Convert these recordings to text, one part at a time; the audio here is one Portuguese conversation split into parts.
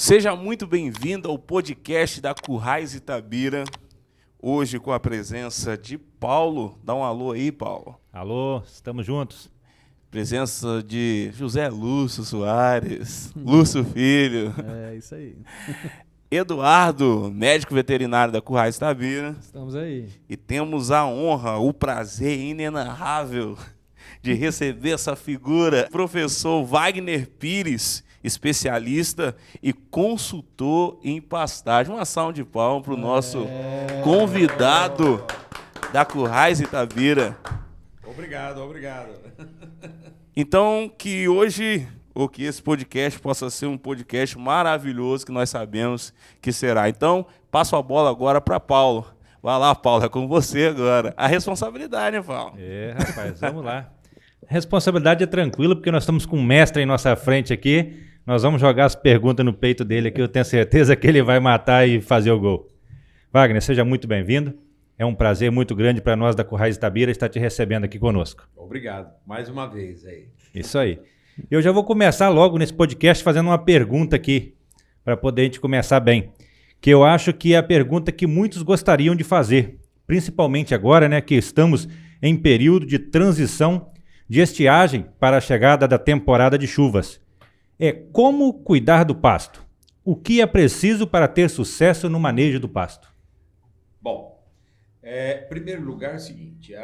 Seja muito bem-vindo ao podcast da Currais Itabira. Hoje com a presença de Paulo. Dá um alô aí, Paulo. Alô, estamos juntos. Presença de José Lúcio Soares, Lúcio Filho. É isso aí. Eduardo, médico veterinário da Currais Itabira. Estamos aí. E temos a honra, o prazer inenarrável de receber essa figura, professor Wagner Pires, especialista e consultor em pastagem. Uma salva de palmas para o nosso convidado da Currais Itabira. Obrigado. Então, que hoje, ou que esse podcast possa ser um podcast maravilhoso, que nós sabemos que será. Então, passo a bola agora para Paulo. Vai lá, Paulo, é com você agora. A responsabilidade, né, Paulo? Rapaz, vamos lá. A responsabilidade é tranquila, porque nós estamos com um mestre em nossa frente aqui. Nós vamos jogar as perguntas no peito dele aqui, eu tenho certeza que ele vai matar e fazer o gol. Wagner, seja muito bem-vindo. É um prazer muito grande para nós da Currais Itabira estar te recebendo aqui conosco. Obrigado. Mais uma vez aí. Isso aí. Eu já vou começar logo nesse podcast fazendo uma pergunta aqui, para poder a gente começar bem. Que eu acho que é a pergunta que muitos gostariam de fazer, principalmente agora, né, que estamos em período de transição de estiagem para a chegada da temporada de chuvas. É como cuidar do pasto? O que é preciso para ter sucesso no manejo do pasto? Bom, em primeiro lugar é o seguinte,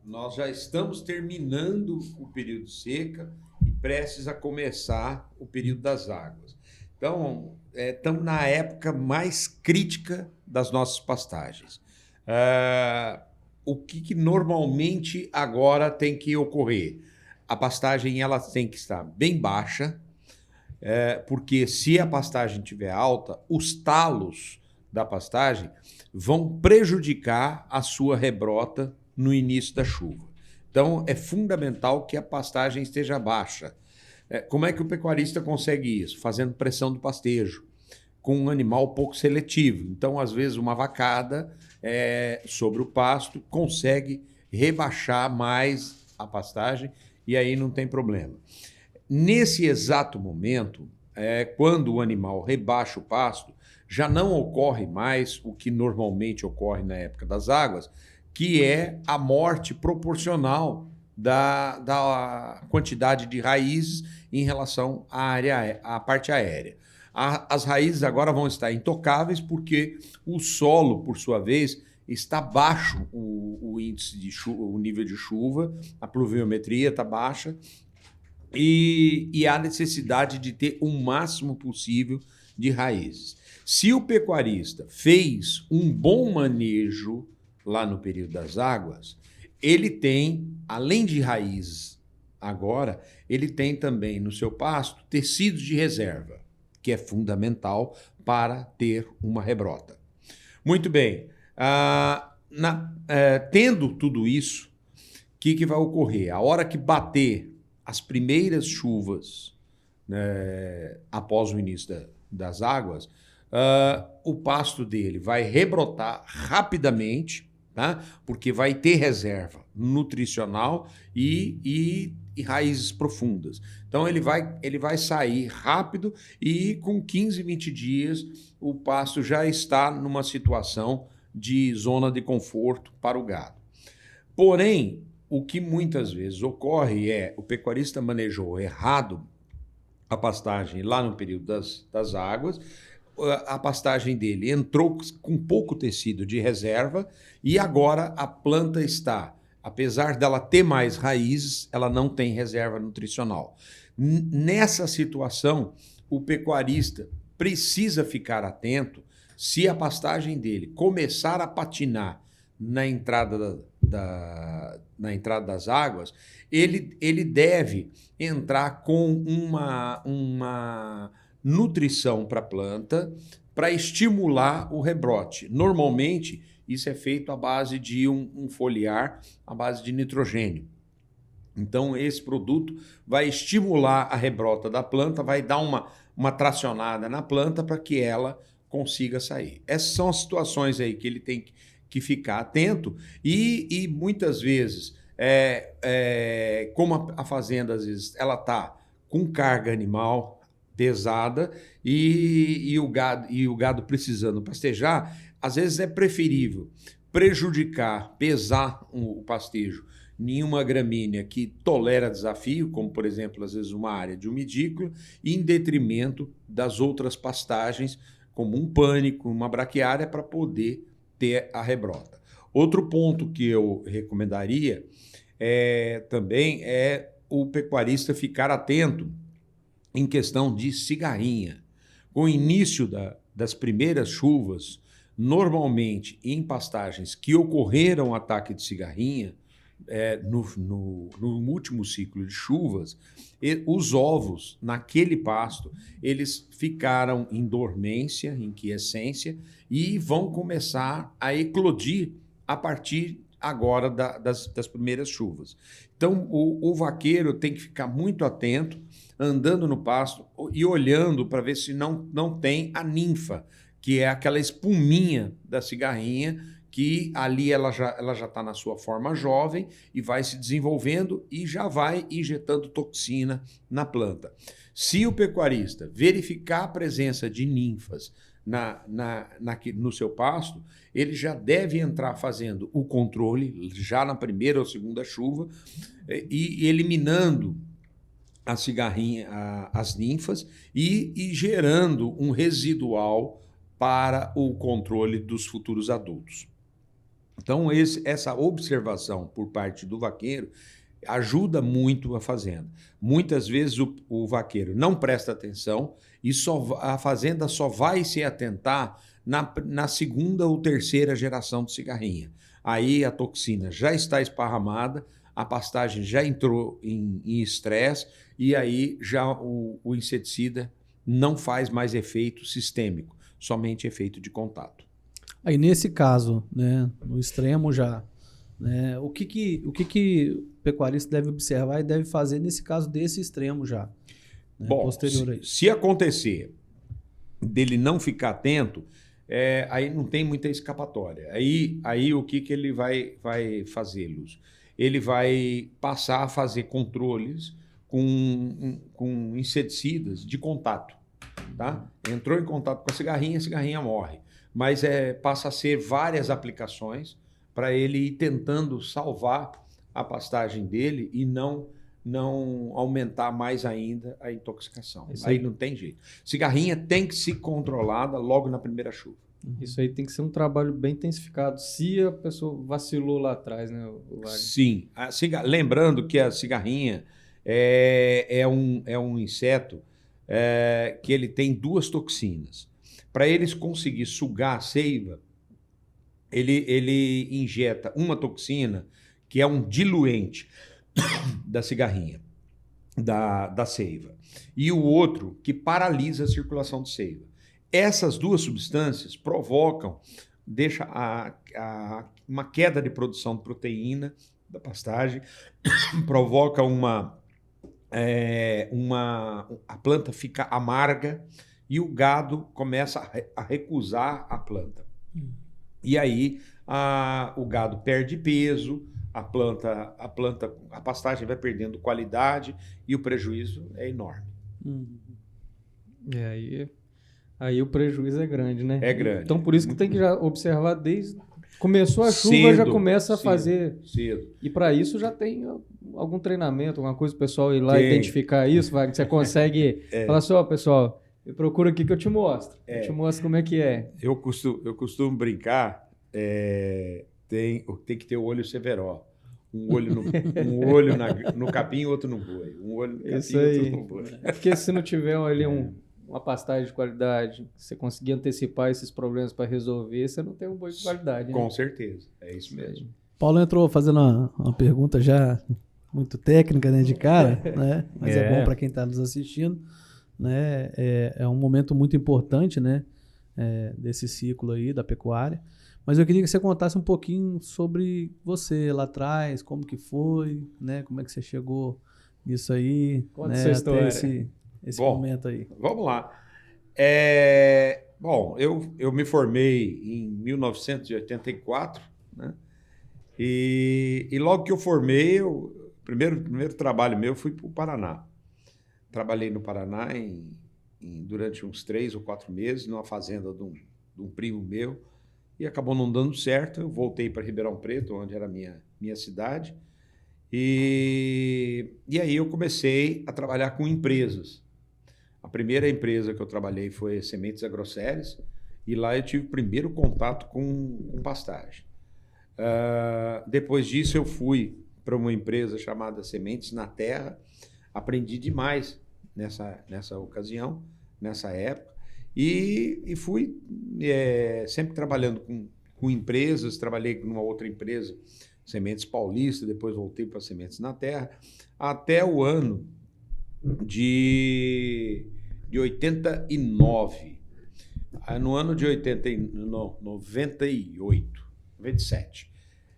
nós já estamos terminando o período de seca e prestes a começar o período das águas. Então, estamos na época mais crítica das nossas pastagens. O que normalmente agora tem que ocorrer? A pastagem ela tem que estar bem baixa, porque se a pastagem estiver alta, os talos da pastagem vão prejudicar a sua rebrota no início da chuva. Então, é fundamental que a pastagem esteja baixa. Como é que o pecuarista consegue isso? Fazendo pressão do pastejo, com um animal pouco seletivo. Então, às vezes, uma vacada sobre o pasto consegue rebaixar mais a pastagem e aí não tem problema. Nesse exato momento, quando o animal rebaixa o pasto, já não ocorre mais o que normalmente ocorre na época das águas, que é a morte proporcional da quantidade de raízes em relação à parte aérea. As raízes agora vão estar intocáveis porque o solo, por sua vez, está baixo o índice de chuva, o nível de chuva, a pluviometria está baixa e há necessidade de ter o máximo possível de raízes. Se o pecuarista fez um bom manejo lá no período das águas, ele tem, além de raízes agora, ele tem também no seu pasto tecidos de reserva, que é fundamental para ter uma rebrota. Muito bem, tendo tudo isso, o que vai ocorrer? A hora que bater as primeiras chuvas, após o início das águas, o pasto dele vai rebrotar rapidamente, tá? Porque vai ter reserva nutricional e raízes profundas. Então ele vai sair rápido e com 15, 20 dias o pasto já está numa situação de zona de conforto para o gado. Porém, o que muitas vezes ocorre o pecuarista manejou errado a pastagem lá no período das águas, a pastagem dele entrou com pouco tecido de reserva e agora a planta está, apesar dela ter mais raízes, ela não tem reserva nutricional. Nessa situação, o pecuarista precisa ficar atento se a pastagem dele começar a patinar na entrada das águas, ele deve entrar com uma nutrição para a planta para estimular o rebrote. Normalmente, isso é feito à base de um foliar, à base de nitrogênio. Então, esse produto vai estimular a rebrota da planta, vai dar uma tracionada na planta para que ela consiga sair. Essas são as situações aí que ele tem que ficar atento e muitas vezes, como a fazenda, às vezes, ela está com carga animal, pesada e o gado precisando pastejar, às vezes é preferível prejudicar, pesar o pastejo em uma gramínea que tolera desafio, como, por exemplo, às vezes uma área de umidícola, em detrimento das outras pastagens, como um pânico, uma braquiária, para poder ter a rebrota. Outro ponto que eu recomendaria também é o pecuarista ficar atento em questão de cigarrinha. Com o início das primeiras chuvas, normalmente em pastagens que ocorreram ataque de cigarrinha, no último ciclo de chuvas, os ovos naquele pasto, eles ficaram em dormência, em quiescência, e vão começar a eclodir a partir agora das primeiras chuvas. Então, o vaqueiro tem que ficar muito atento, andando no pasto e olhando para ver se não tem a ninfa, que é aquela espuminha da cigarrinha, que ali ela já está na sua forma jovem e vai se desenvolvendo e já vai injetando toxina na planta. Se o pecuarista verificar a presença de ninfas no seu pasto, ele já deve entrar fazendo o controle já na primeira ou segunda chuva e eliminando a cigarrinha, as ninfas e gerando um residual para o controle dos futuros adultos. Então, essa observação por parte do vaqueiro ajuda muito a fazenda. Muitas vezes o vaqueiro não presta atenção e a fazenda só vai se atentar na segunda ou terceira geração de cigarrinha. Aí a toxina já está esparramada, a pastagem já entrou em estresse e aí já o inseticida não faz mais efeito sistêmico, somente efeito de contato. Aí nesse caso, né, no extremo já, né, o que o pecuarista deve observar e deve fazer nesse caso desse extremo já? Né, bom, posterior a isso. Se acontecer dele não ficar atento, aí não tem muita escapatória. Aí o que ele vai fazer, Lúcio? Ele vai passar a fazer controles com inseticidas de contato. Tá? Entrou em contato com a cigarrinha morre. Mas passa a ser várias aplicações para ele ir tentando salvar a pastagem dele e não aumentar mais ainda a intoxicação. Aí não tem jeito. Cigarrinha tem que ser controlada logo na primeira chuva. Isso aí tem que ser um trabalho bem intensificado, se a pessoa vacilou lá atrás, né, Wagner? Sim. Lembrando que a cigarrinha é um inseto que ele tem duas toxinas. Para eles conseguir sugar a seiva, ele injeta uma toxina que é um diluente da cigarrinha, da seiva, e o outro que paralisa a circulação de seiva. Essas duas substâncias deixa uma queda de produção de proteína da pastagem, provoca a planta fica amarga e o gado começa a recusar a planta. E aí o gado perde peso, a pastagem vai perdendo qualidade e o prejuízo é enorme. Aí o prejuízo é grande, né? É grande. Então por isso que tem que já observar desde... Começou a chuva, já começa a fazer... Cedo. E para isso já tem algum treinamento, alguma coisa, o pessoal ir lá identificar isso, Wagner? Você consegue falar assim, pessoal, me procura aqui que eu te mostro. Eu te mostro como é que é. Eu costumo brincar, tem que ter o olho Severo. Um olho no capim e outro no boi. Um olho no capim e outro no boi. Porque se não tiver ali uma pastagem de qualidade, você conseguir antecipar esses problemas para resolver, você não tem um boi de qualidade. Com né? certeza, é isso mesmo. Paulo entrou fazendo uma pergunta já muito técnica, né, de cara, né? Mas é bom para quem está nos assistindo. Né? É um momento muito importante, né, desse ciclo aí da pecuária. Mas eu queria que você contasse um pouquinho sobre você lá atrás, como que foi, né? Como é que você chegou nisso aí, Conta né? essa história. Até esse momento aí. Vamos lá. Bom, eu me formei em 1984, né? E logo que eu formei, o primeiro trabalho meu fui para o Paraná. Trabalhei no Paraná durante uns 3 ou 4 meses numa fazenda de um primo meu e acabou não dando certo. Eu voltei para Ribeirão Preto, onde era a minha cidade, e aí eu comecei a trabalhar com empresas. A primeira empresa que eu trabalhei foi Sementes Agroceres, e lá eu tive o primeiro contato com pastagem. Depois disso eu fui para uma empresa chamada Sementes na Terra, aprendi demais nessa ocasião, nessa época, e fui sempre trabalhando com empresas. Trabalhei numa outra empresa, Sementes Paulista, depois voltei para Sementes na Terra, até o ano de 89. No ano de 97.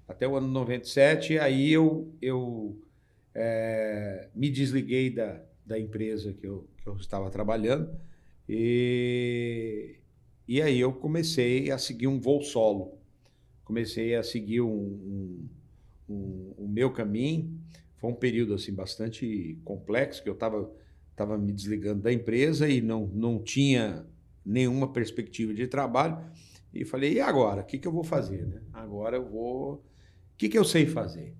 Até o ano 97, aí eu me desliguei da empresa que eu estava trabalhando, e aí eu comecei a seguir um voo solo. Comecei a seguir o meu caminho. Foi um período assim, bastante complexo, que eu estava me desligando da empresa e não tinha nenhuma perspectiva de trabalho. E falei, e agora? O que eu vou fazer? Né? Agora eu vou... O que eu sei fazer?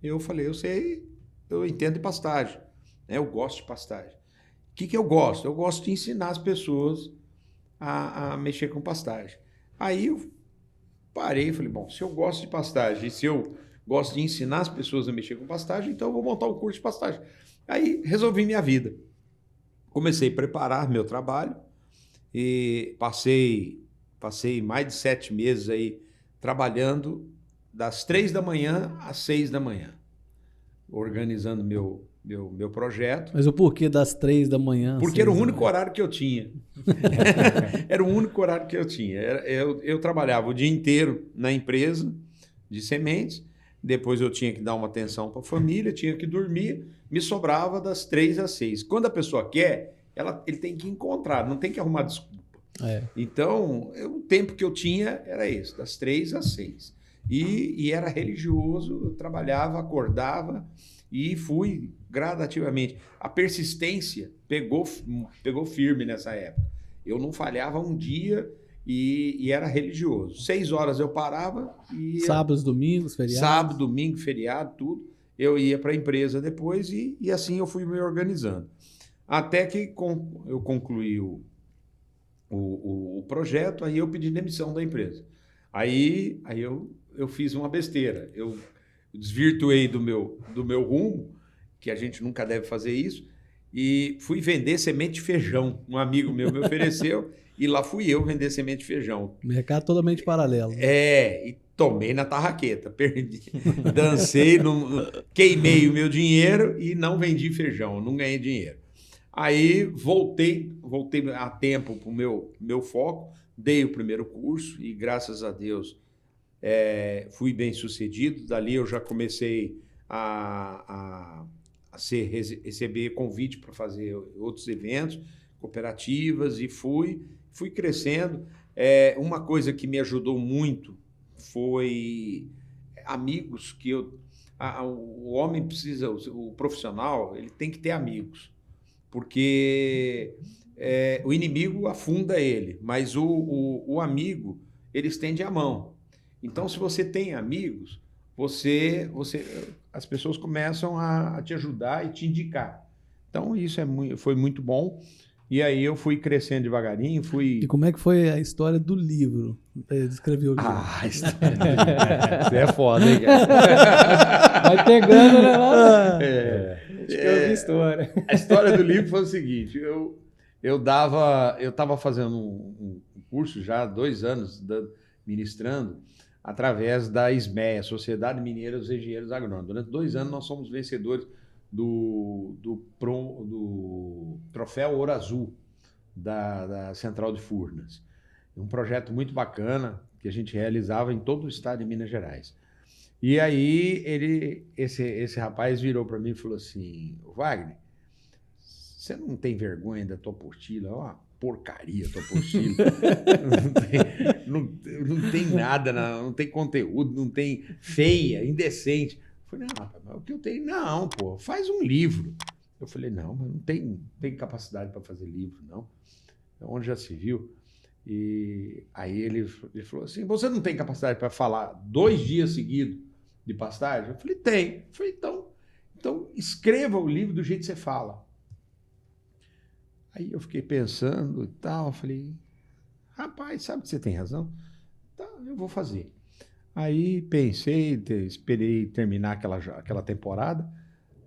Eu falei, eu entendo de pastagem. Né? Eu gosto de pastagem. O que eu gosto? Eu gosto de ensinar as pessoas a mexer com pastagem. Aí eu parei e falei, bom, se eu gosto de pastagem e se eu gosto de ensinar as pessoas a mexer com pastagem, então eu vou montar um curso de pastagem. Aí resolvi minha vida. Comecei a preparar meu trabalho e passei mais de 7 meses aí trabalhando das 3 da manhã às 6 da manhã, organizando meu projeto. Mas o porquê das 3 da manhã? Porque era o único horário que eu tinha. Era o único horário que eu tinha. Eu trabalhava o dia inteiro na empresa de sementes, depois eu tinha que dar uma atenção para a família, tinha que dormir, me sobrava das 3 às 6. Quando a pessoa quer, ele tem que encontrar, não tem que arrumar desculpa. Então, o tempo que eu tinha era esse, das 3 às 6. E era religioso, eu trabalhava, acordava e fui gradativamente. A persistência pegou firme nessa época. Eu não falhava um dia e era religioso. 6 horas eu parava e... Sábados, domingos, feriados? Sábado, domingo, feriado, tudo. Eu ia para a empresa depois e assim eu fui me organizando. Até que eu concluí o projeto, aí eu pedi demissão da empresa. Aí eu fiz uma besteira. Eu desvirtuei do meu rumo, que a gente nunca deve fazer isso, e fui vender semente de feijão. Um amigo meu me ofereceu e lá fui eu vender semente de feijão. Mercado totalmente paralelo. E tomei na tarraqueta, perdi, dancei, queimei o meu dinheiro e não vendi feijão, não ganhei dinheiro. Aí voltei a tempo para o meu foco, dei o primeiro curso e graças a Deus fui bem sucedido. Dali eu já comecei a receber convite para fazer outros eventos, cooperativas, e fui crescendo. Uma coisa que me ajudou muito foi amigos que o homem precisa, o profissional, ele tem que ter amigos, porque o inimigo afunda ele, mas o amigo, ele estende a mão. Então, se você tem amigos, as pessoas começam a te ajudar e te indicar. Então, isso foi muito bom. E aí eu fui crescendo devagarinho, E como é que foi a história do livro? Escreveu o livro. A história do livro. Isso é foda, hein, cara? Vai pegando, né? Acho que eu vi história. A história do livro foi o seguinte, eu estava fazendo um curso já há 2 anos, ministrando, através da SMEA, Sociedade Mineira dos Engenheiros Agrônomos. Durante 2 anos nós somos vencedores do Troféu Ouro Azul da Central de Furnas. Um projeto muito bacana que a gente realizava em todo o estado de Minas Gerais. E aí esse rapaz virou para mim e falou assim: Wagner, você não tem vergonha da tua apostila? É uma porcaria a tua apostila. não tem nada, não tem conteúdo, não tem, feia, indecente. Eu falei, não, rapaz, mas o que eu tenho? Não, pô, faz um livro. Eu falei, não, mas não tem capacidade para fazer livro, não. Onde já se viu? E aí ele falou assim, você não tem capacidade para falar 2 dias seguidos de pastagem? Eu falei, tem. Eu falei, então escreva o livro do jeito que você fala. Aí eu fiquei pensando e tal, eu falei, rapaz, sabe que você tem razão? Tá, eu vou fazer. Aí pensei, esperei terminar aquela temporada,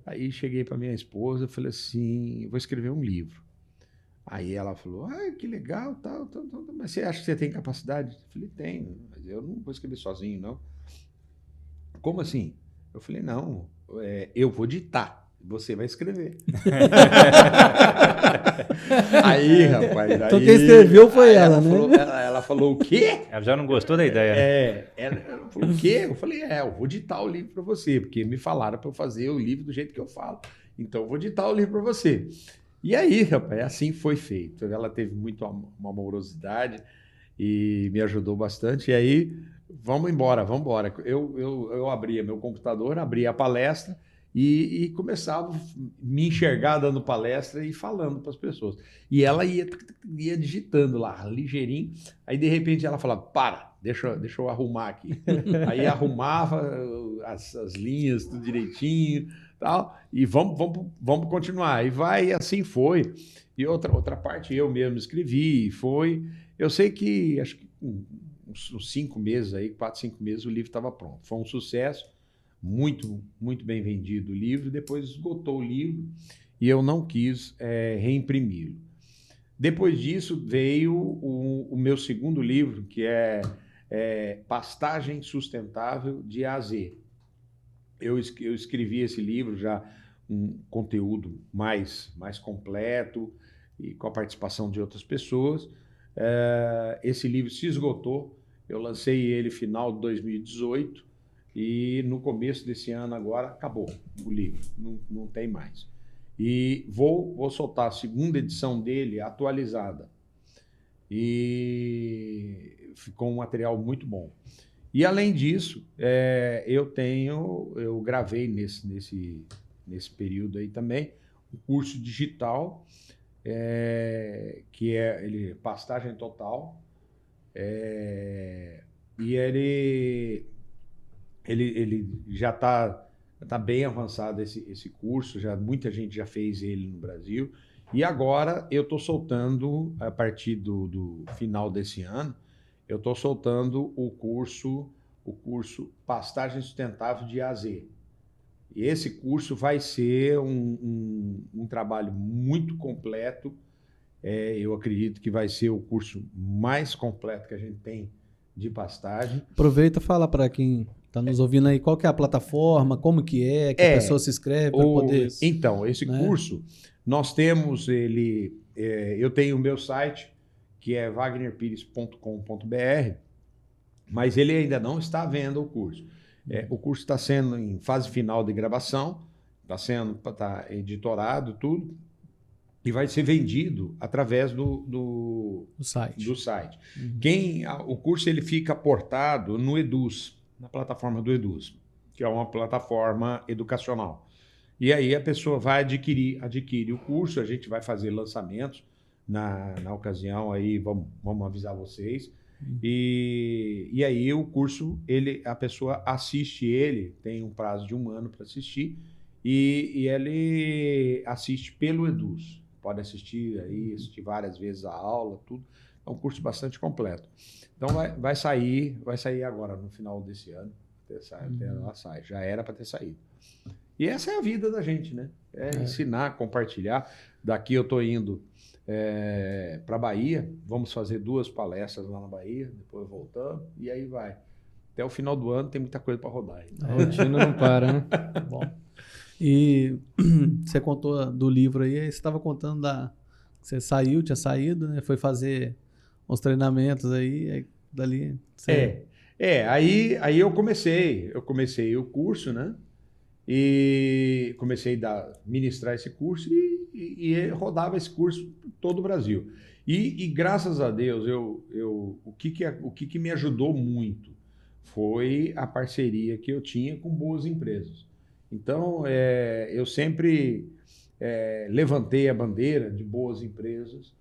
aí cheguei para minha esposa e falei assim, vou escrever um livro. Aí ela falou, que legal, tal, mas você acha que você tem capacidade? Eu falei, tenho, mas eu não vou escrever sozinho, não. Como assim? Eu falei, não, eu vou ditar, você vai escrever. Aí, rapaz, então quem escreveu foi ela, né? Ela falou o quê? Ela já não gostou da ideia. Ela falou o quê? Eu falei, eu vou ditar o livro para você, porque me falaram para eu fazer o livro do jeito que eu falo. Então eu vou ditar o livro para você. E aí, rapaz, assim foi feito. Ela teve muito uma amorosidade e me ajudou bastante. E aí, vamos embora. Eu abria meu computador, abria a palestra e começava a me enxergar dando palestra e falando para as pessoas. E ela ia digitando lá, ligeirinho. Aí, de repente, ela falava, deixa eu arrumar aqui. Aí arrumava as linhas tudo direitinho, tal, e vamos continuar. E assim foi. E outra parte eu mesmo escrevi, foi. Eu sei que, acho que uns 5 meses aí, 4, 5 meses, o livro estava pronto. Foi um sucesso, muito, muito bem vendido o livro. Depois esgotou o livro e eu não quis reimprimi-lo. Depois disso veio o meu segundo livro, que é Pastagem Sustentável de A a Z. Eu escrevi esse livro já um conteúdo mais completo e com a participação de outras pessoas. Esse livro se esgotou, eu lancei ele no final de 2018 e no começo desse ano agora acabou o livro, não tem mais. E vou soltar a segunda edição dele atualizada e ficou um material muito bom. E além disso, eu gravei nesse período aí também um curso digital, que é Pastagem Total, e ele já está bem avançado esse curso, muita gente já fez ele no Brasil, e agora eu estou soltando, a partir do final desse ano, eu estou soltando o curso Pastagem Sustentável de A a Z. E esse curso vai ser um trabalho muito completo. Eu acredito que vai ser o curso mais completo que a gente tem de pastagem. Aproveita e fala para quem está nos ouvindo aí qual que é a plataforma, como que a pessoa se inscreve para poder... Então, esse curso, nós temos ele... eu tenho o meu site, que é wagnerpires.com.br, mas ele ainda não está à venda o curso. O curso está sendo em fase final de gravação, está editorado, tudo, e vai ser vendido através do site. O curso ele fica portado no Eduz, na plataforma do Eduz, que é uma plataforma educacional. E aí a pessoa vai adquire o curso, a gente vai fazer lançamentos na ocasião, aí vamos avisar vocês. E aí o curso, a pessoa assiste ele, tem um prazo de 1 ano para assistir, e ele assiste pelo Eduz. Pode assistir várias vezes a aula, tudo. É um curso bastante completo. Então vai sair agora no final desse ano. Até lá sai. Já era para ter saído. E essa é a vida da gente, né? Ensinar, compartilhar. Daqui eu estou indo para Bahia. Vamos fazer 2 palestras lá na Bahia, depois voltamos, e aí vai. Até o final do ano tem muita coisa para rodar. A rotina não para, né? Bom. E você contou do livro aí, você estava contando você tinha saído, né? Foi fazer uns treinamentos aí dali... Aí eu comecei o curso, né? E comecei a ministrar esse curso e rodava esse curso por todo o Brasil. E graças a Deus, o que me ajudou muito foi a parceria que eu tinha com boas empresas. Então, eu sempre levantei a bandeira de boas empresas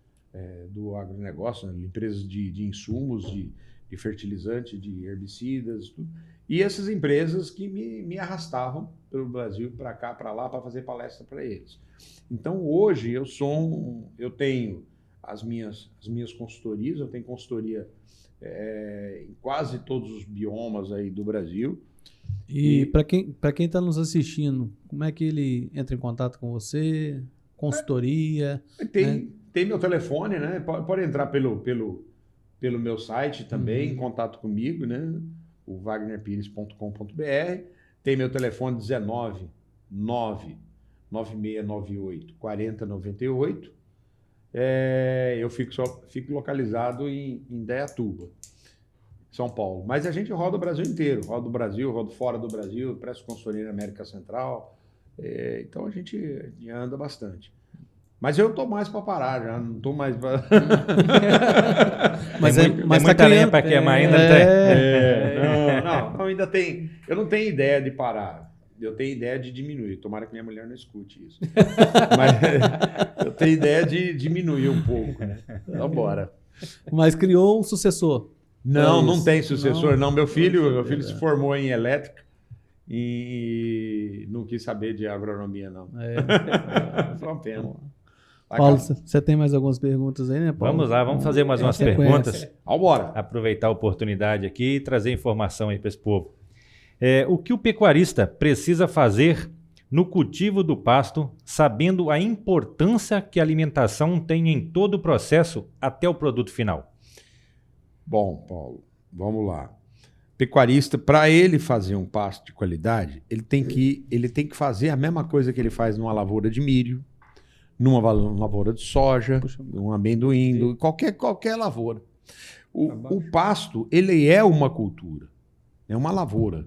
do agronegócio, né? Empresas de insumos, de fertilizante, de herbicidas, tudo. E essas empresas que me arrastavam pelo Brasil, para cá, para lá, para fazer palestra para eles. Então, hoje, eu tenho as minhas consultorias, eu tenho consultoria em quase todos os biomas aí do Brasil. E para quem está nos assistindo, como é que ele entra em contato com você? Consultoria? Tem meu telefone, né? Pode entrar pelo meu site também, em contato comigo, né? O wagnerpires.com.br. Tem meu telefone 19 9698 4098. Eu fico localizado em Indaiatuba, São Paulo. Mas a gente roda o Brasil inteiro. Roda o Brasil, roda fora do Brasil, presto consultoria na América Central. Então a gente anda bastante. Mas eu tô mais para parar, já não tô mais para... Mas tem muita lenha para queimar ainda, não tem? Não, ainda tem. Eu não tenho ideia de parar. Eu tenho ideia de diminuir. Tomara que minha mulher não escute isso. Mas eu tenho ideia de diminuir um pouco. Então, bora. Mas criou um sucessor. Não tem sucessor. Não, meu filho se formou em elétrica e não quis saber de agronomia, não. Foi uma pena. Paulo, você tem mais algumas perguntas aí, né, Paulo? Vamos lá, vamos fazer mais umas perguntas. Bora. Aproveitar a oportunidade aqui e trazer informação aí para esse povo. O que o pecuarista precisa fazer no cultivo do pasto, sabendo a importância que a alimentação tem em todo o processo até o produto final? Bom, Paulo, vamos lá. Pecuarista, para ele fazer um pasto de qualidade, ele tem que fazer a mesma coisa que ele faz numa lavoura de milho, numa lavoura de soja, um amendoim, qualquer lavoura. O pasto, ele é uma cultura, é uma lavoura.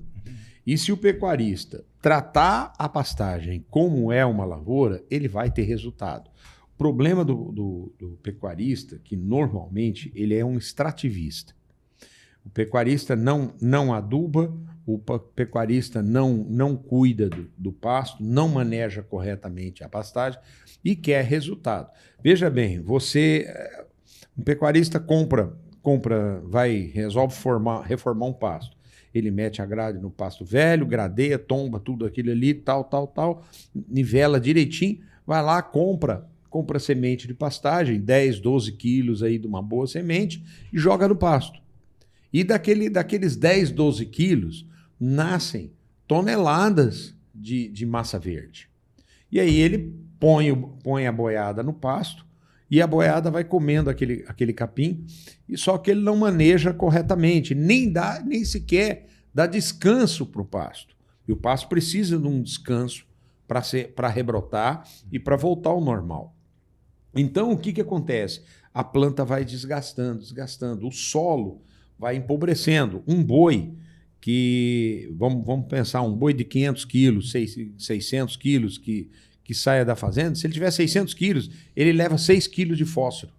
E se o pecuarista tratar a pastagem como é uma lavoura, ele vai ter resultado. O problema do pecuarista, que normalmente ele é um extrativista. O pecuarista não aduba, o pecuarista não cuida do pasto, não maneja corretamente a pastagem e quer resultado. Veja bem, um pecuarista resolve reformar um pasto. Ele mete a grade no pasto velho, gradeia, tomba tudo aquilo ali, tal, nivela direitinho, vai lá, compra semente de pastagem, 10, 12 quilos aí de uma boa semente e joga no pasto. E daqueles 10, 12 quilos nascem toneladas de massa verde. E aí ele põe a boiada no pasto e a boiada vai comendo aquele capim, e só que ele não maneja corretamente, nem sequer dá descanso para o pasto. E o pasto precisa de um descanso para rebrotar e para voltar ao normal. Então, o que acontece? A planta vai desgastando, o solo vai empobrecendo. Um boi vamos pensar, um boi de 500 quilos, 600 quilos que saia da fazenda, se ele tiver 600 quilos, ele leva 6 quilos de fósforo.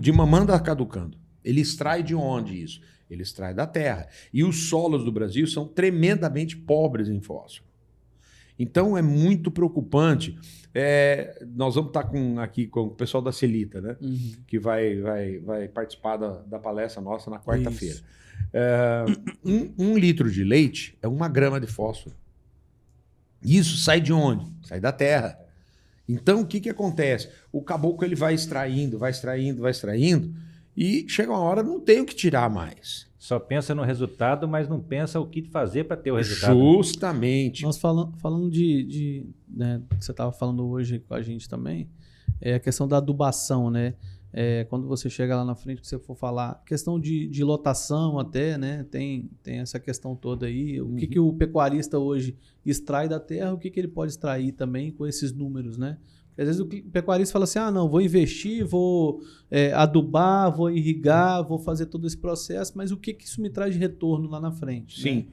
De mamanda caducando. Ele extrai de onde isso? Ele extrai da terra. E os solos do Brasil são tremendamente pobres em fósforo. Então é muito preocupante. Nós vamos estar aqui com o pessoal da Celita, né? Uhum. Que vai participar da palestra nossa na quarta-feira. 1 litro de leite é 1 grama de fósforo. Isso sai de onde? Sai da terra. Então o que acontece? O caboclo ele vai extraindo, e chega uma hora não tem o que tirar mais. Só pensa no resultado, mas não pensa o que fazer para ter o resultado. Justamente. Nós falando né, que você estava falando hoje com a gente também, a questão da adubação, né? Quando você chega lá na frente, que você for falar, questão de lotação até, né? Tem essa questão toda aí. O que o pecuarista hoje extrai da terra, o que ele pode extrair também com esses números, né? Porque às vezes o pecuarista fala assim, não, vou investir, vou adubar, vou irrigar, vou fazer todo esse processo, mas o que isso me traz de retorno lá na frente? Sim.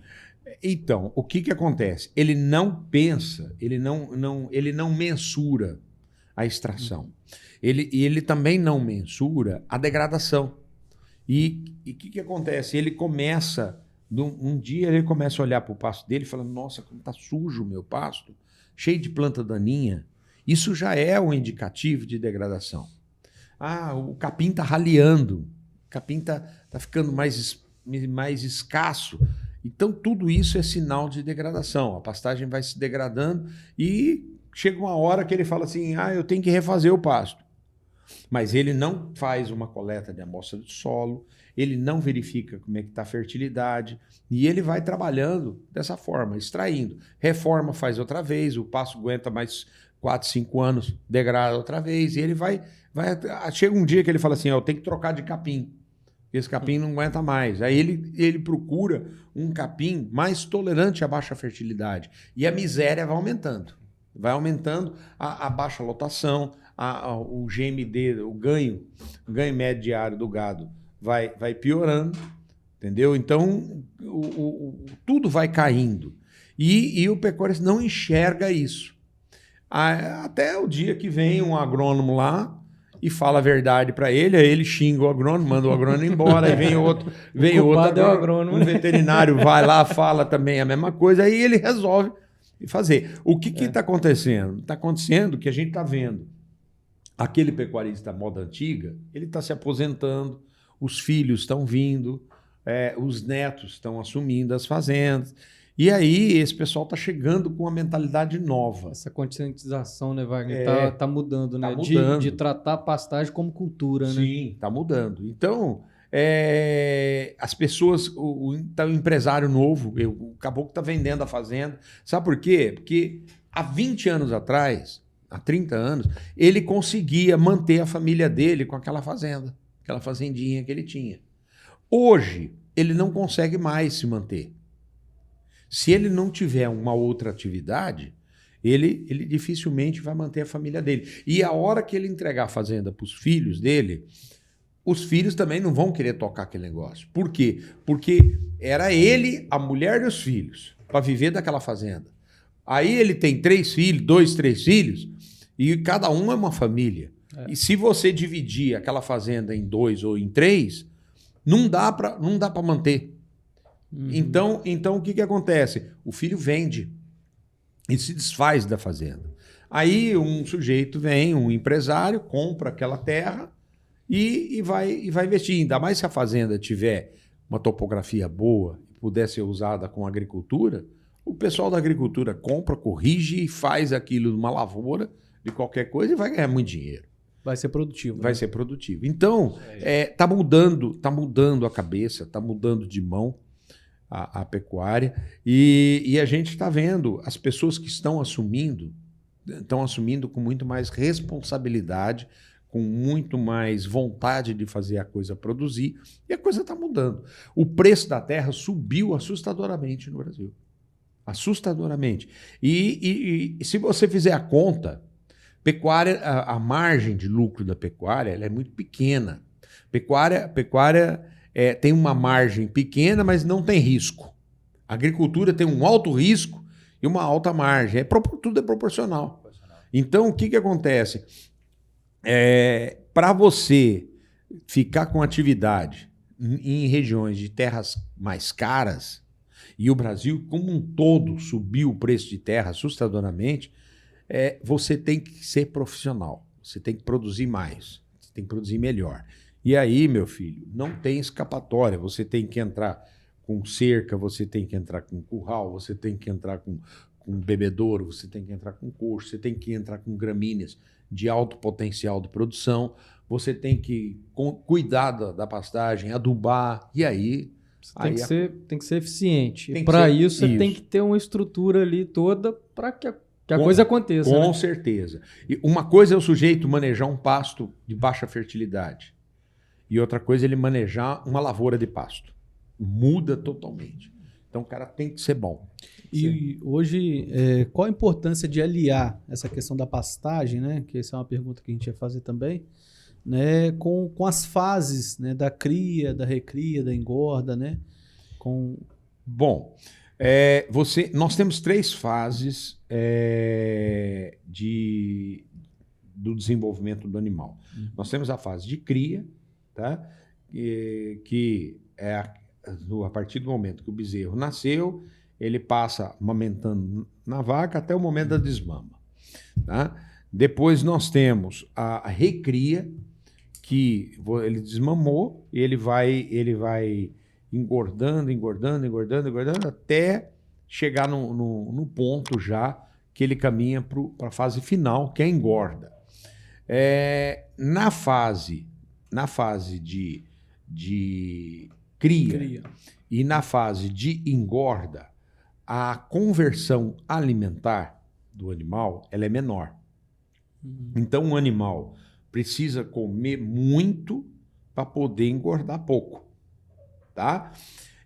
Né? Então, o que acontece? Ele não pensa, ele não mensura a extração. Ele também não mensura a degradação. E o que acontece? Ele começa, um dia ele começa a olhar para o pasto dele e fala, nossa, como está sujo o meu pasto, cheio de planta daninha. Isso já é um indicativo de degradação. Ah, o capim está raleando, o capim está ficando mais escasso. Então, tudo isso é sinal de degradação. A pastagem vai se degradando e chega uma hora que ele fala assim, eu tenho que refazer o pasto. Mas ele não faz uma coleta de amostra do solo, ele não verifica como é que está a fertilidade, e ele vai trabalhando dessa forma, extraindo. Reforma, faz outra vez, o pasto aguenta mais 4, 5 anos, degrada outra vez, e ele vai... Chega um dia que ele fala assim, eu tenho que trocar de capim. Esse capim não aguenta mais. Aí ele procura um capim mais tolerante à baixa fertilidade. E a miséria vai aumentando. Vai aumentando a baixa lotação, o GMD, o ganho médio diário do gado vai piorando, entendeu? Então, tudo vai caindo. E o pecuarista não enxerga isso. Até o dia que vem um agrônomo lá e fala a verdade para ele, aí ele xinga o agrônomo, manda o agrônomo embora, aí vem outro agrônomo, um veterinário vai lá, fala também a mesma coisa, aí ele resolve fazer. O que está acontecendo? Está acontecendo que a gente está vendo aquele pecuarista da moda antiga, ele está se aposentando, os filhos estão vindo, os netos estão assumindo as fazendas. E aí esse pessoal está chegando com uma mentalidade nova. Essa conscientização, né, Wagner? Tá mudando, né? Mudando. De tratar a pastagem como cultura, né? Sim, está mudando. Então, as pessoas, o empresário novo, o caboclo está vendendo a fazenda. Sabe por quê? Porque há 20 anos atrás, há 30 anos, ele conseguia manter a família dele com aquela fazenda, aquela fazendinha que ele tinha. Hoje, ele não consegue mais se manter. Se ele não tiver uma outra atividade, ele dificilmente vai manter a família dele. E a hora que ele entregar a fazenda para os filhos dele, os filhos também não vão querer tocar aquele negócio. Por quê? Porque era ele, a mulher e os filhos, para viver daquela fazenda. Aí ele tem 3 filhos, 2, 3 filhos, e cada um é uma família. E se você dividir aquela fazenda em 2 ou em 3, não dá para manter. Então, o que acontece? O filho vende e se desfaz da fazenda. Aí um sujeito vem, um empresário, compra aquela terra e vai investir. Ainda mais se a fazenda tiver uma topografia boa e puder ser usada com agricultura, o pessoal da agricultura compra, corrige e faz aquilo numa lavoura de qualquer coisa e vai ganhar muito dinheiro. Vai ser produtivo. Vai ser produtivo. Então, tá mudando a cabeça, tá mudando de mão a pecuária, e a gente está vendo as pessoas que estão assumindo com muito mais responsabilidade, com muito mais vontade de fazer a coisa produzir, e a coisa está mudando. O preço da terra subiu assustadoramente no Brasil. Assustadoramente. E se você fizer a conta, pecuária, a margem de lucro da pecuária ela é muito pequena. Pecuária tem uma margem pequena, mas não tem risco. A agricultura tem um alto risco e uma alta margem. Tudo é proporcional. Então, o que acontece? Para você ficar com atividade em regiões de terras mais caras, e o Brasil como um todo subiu o preço de terra assustadoramente, você tem que ser profissional. Você tem que produzir mais. Você tem que produzir melhor. E aí, meu filho, não tem escapatória. Você tem que entrar com cerca, você tem que entrar com curral, você tem que entrar com bebedouro, você tem que entrar com coxo, você tem que entrar com gramíneas de alto potencial de produção, você tem que cuidar da pastagem, adubar, e aí... Tem que ser eficiente. Para isso, você tem que ter uma estrutura ali toda para que a coisa aconteça. Com certeza. E uma coisa é o sujeito manejar um pasto de baixa fertilidade. E outra coisa é ele manejar uma lavoura de pasto. Muda totalmente. Então o cara tem que ser bom. E hoje, qual a importância de aliar essa questão da pastagem, né? Que essa é uma pergunta que a gente ia fazer também, né? Com as fases, né? Da cria, da recria, da engorda, né? Bom, nós temos 3 fases do desenvolvimento do animal. Nós temos a fase de cria, tá? Que é a partir do momento que o bezerro nasceu, ele passa amamentando na vaca até o momento da desmama. Tá? Depois nós temos a recria, que ele desmamou e ele vai engordando, até chegar no ponto já que ele caminha para a fase final, que é a engorda. Na fase de cria e na fase de engorda, a conversão alimentar do animal ela é menor. Então, o animal precisa comer muito para poder engordar pouco, tá?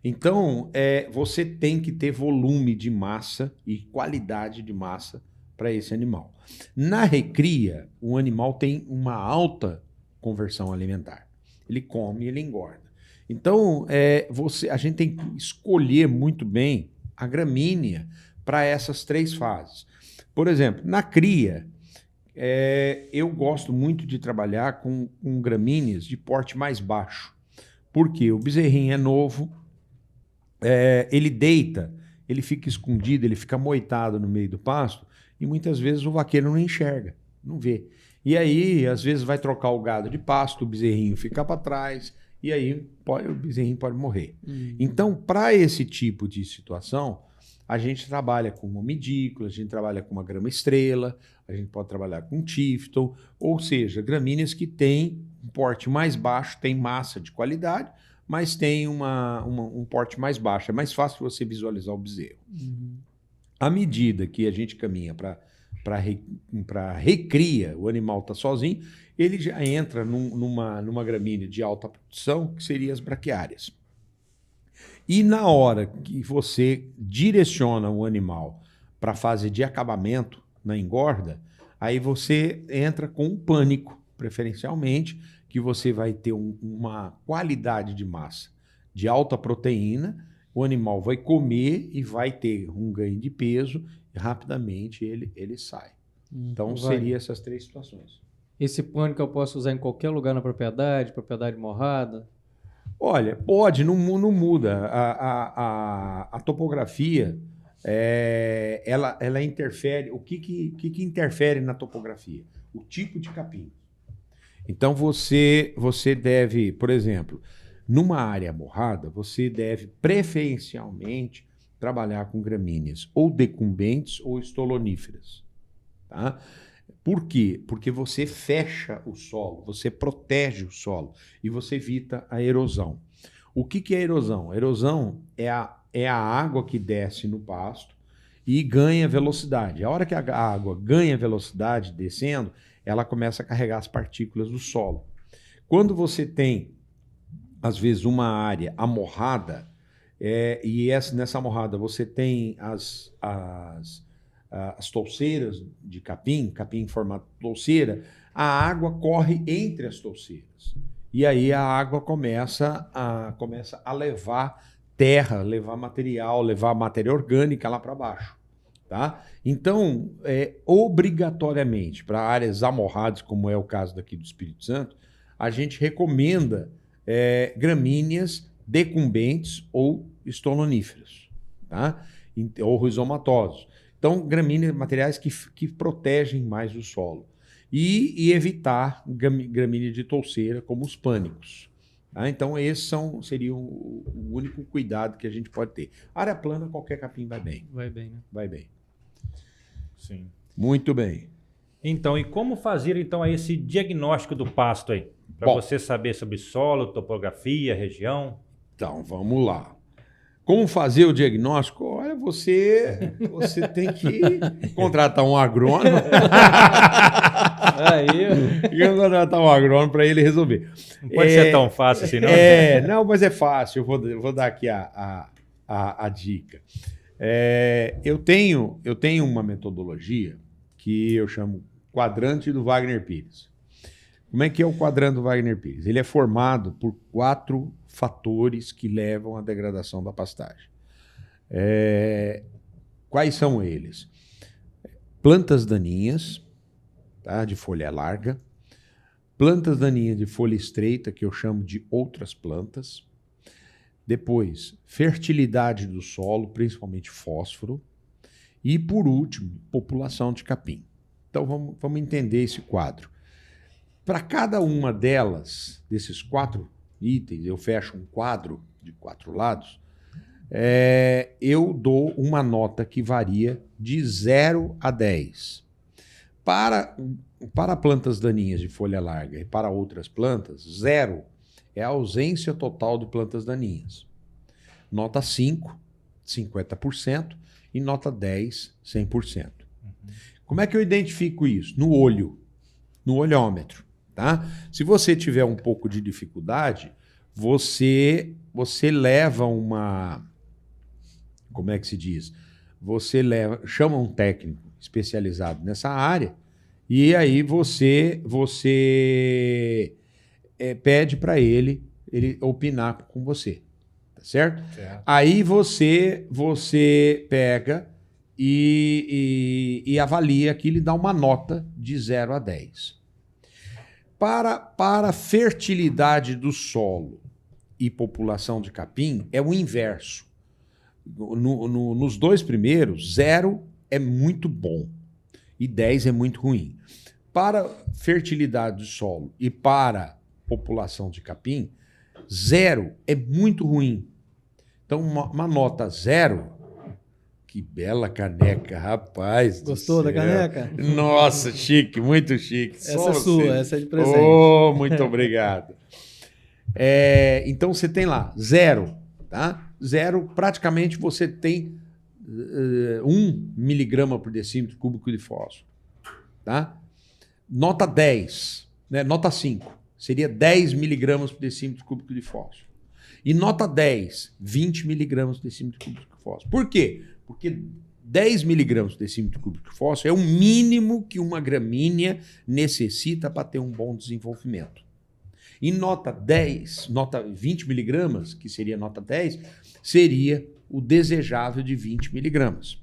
Então, você tem que ter volume de massa e qualidade de massa para esse animal. Na recria, o animal tem uma alta conversão alimentar. Ele come e ele engorda. Então, a gente tem que escolher muito bem a gramínea para essas 3 fases. Por exemplo, na cria, eu gosto muito de trabalhar com gramíneas de porte mais baixo. Porque o bezerrinho é novo, ele deita, ele fica escondido, ele fica moitado no meio do pasto e muitas vezes o vaqueiro não enxerga, não vê. E aí, às vezes, vai trocar o gado de pasto, o bezerrinho fica para trás e aí o bezerrinho pode morrer. Então, para esse tipo de situação, a gente trabalha com uma medícula, a gente trabalha com uma grama estrela, a gente pode trabalhar com Tifton, ou seja, gramíneas que têm um porte mais baixo, tem massa de qualidade, mas tem um porte mais baixo. É mais fácil você visualizar o bezerro. À medida que a gente caminha para recria, o animal está sozinho, ele já entra numa gramínea de alta produção, que seria as braquiárias. E na hora que você direciona o animal para a fase de acabamento, na engorda, aí você entra com um pânico, preferencialmente, que você vai ter uma qualidade de massa de alta proteína, o animal vai comer e vai ter um ganho de peso e rapidamente ele sai. Então, seria essas 3 situações. Esse pânico eu posso usar em qualquer lugar na propriedade morrada? Olha, pode, não muda. A topografia, ela interfere. O que interfere na topografia? O tipo de capim. Então, você deve, por exemplo, numa área morrada, você deve preferencialmente trabalhar com gramíneas ou decumbentes ou estoloníferas. Tá? Por quê? Porque você fecha o solo, você protege o solo e você evita a erosão. O que é erosão? A erosão é a água que desce no pasto e ganha velocidade. A hora que a água ganha velocidade descendo, ela começa a carregar as partículas do solo. Quando você tem, às vezes, uma área amorrada, nessa amorrada você tem as touceiras de capim em formato de touceira, a água corre entre as touceiras. E aí a água começa a levar terra, levar material, levar matéria orgânica lá para baixo. Tá? Então, obrigatoriamente, para áreas amorradas, como é o caso daqui do Espírito Santo, a gente recomenda gramíneas decumbentes ou estoloníferas, tá? Ou rizomatosos. Então, gramíneas, materiais que protegem mais o solo. E evitar gramínea de touceira, como os pânicos. Tá? Então, esse seria o único cuidado que a gente pode ter. Área plana, qualquer capim vai bem. Vai bem, né? Vai bem. Sim. Muito bem. Então, e como fazer então esse diagnóstico do pasto aí? Para você saber sobre solo, topografia, região? Então, vamos lá. Como fazer o diagnóstico? Olha, você tem que contratar um agrônomo. Contratar um agrônomo para ele resolver. Não pode ser tão fácil assim, não? Não, mas é fácil. Eu vou dar aqui a dica. Eu tenho uma metodologia que eu chamo quadrante do Wagner Pires. Como é que é o quadrante do Wagner Pires? Ele é formado por 4 fatores que levam à degradação da pastagem. Quais são eles? Plantas daninhas, tá, de folha larga, plantas daninhas de folha estreita, que eu chamo de outras plantas. Depois, fertilidade do solo, principalmente fósforo. E, por último, população de capim. Então vamos entender esse quadro. Para cada uma delas, desses 4 itens, eu fecho um quadro de 4 lados, eu dou uma nota que varia de 0 a 10. Para plantas daninhas de folha larga e para outras plantas, 0 é a ausência total de plantas daninhas. Nota 5, 50%, e nota 10, 100%. Como é que eu identifico isso? No olho, no olhômetro. Tá? Se você tiver um pouco de dificuldade, você leva uma... Como é que se diz? Chama um técnico especializado nessa área e aí você pede para ele opinar com você. Tá certo? Aí você pega e avalia aquilo e dá uma nota de 0 a 10. Para a fertilidade do solo e população de capim, é o inverso. Nos 2 primeiros, 0 é muito bom e 10 é muito ruim. Para fertilidade do solo e para população de capim, 0 é muito ruim. Então, uma nota 0... Que bela caneca, rapaz. Gostou da caneca? Nossa, chique, muito chique. Essa é sua, essa é de presente. Oh, muito obrigado. Então você tem lá 0, tá? 0, praticamente você tem 1 miligrama por decímetro cúbico de fósforo, tá? Nota 10, né? Nota 5, seria 10 miligramas por decímetro cúbico de fósforo. E nota 10, 20 miligramas por decímetro cúbico de fósforo. Por quê? Porque 10 miligramas por decímetro cúbico de fósforo é o mínimo que uma gramínea necessita para ter um bom desenvolvimento. E nota 20 miligramas, que seria nota 10, seria o desejável de 20 miligramas.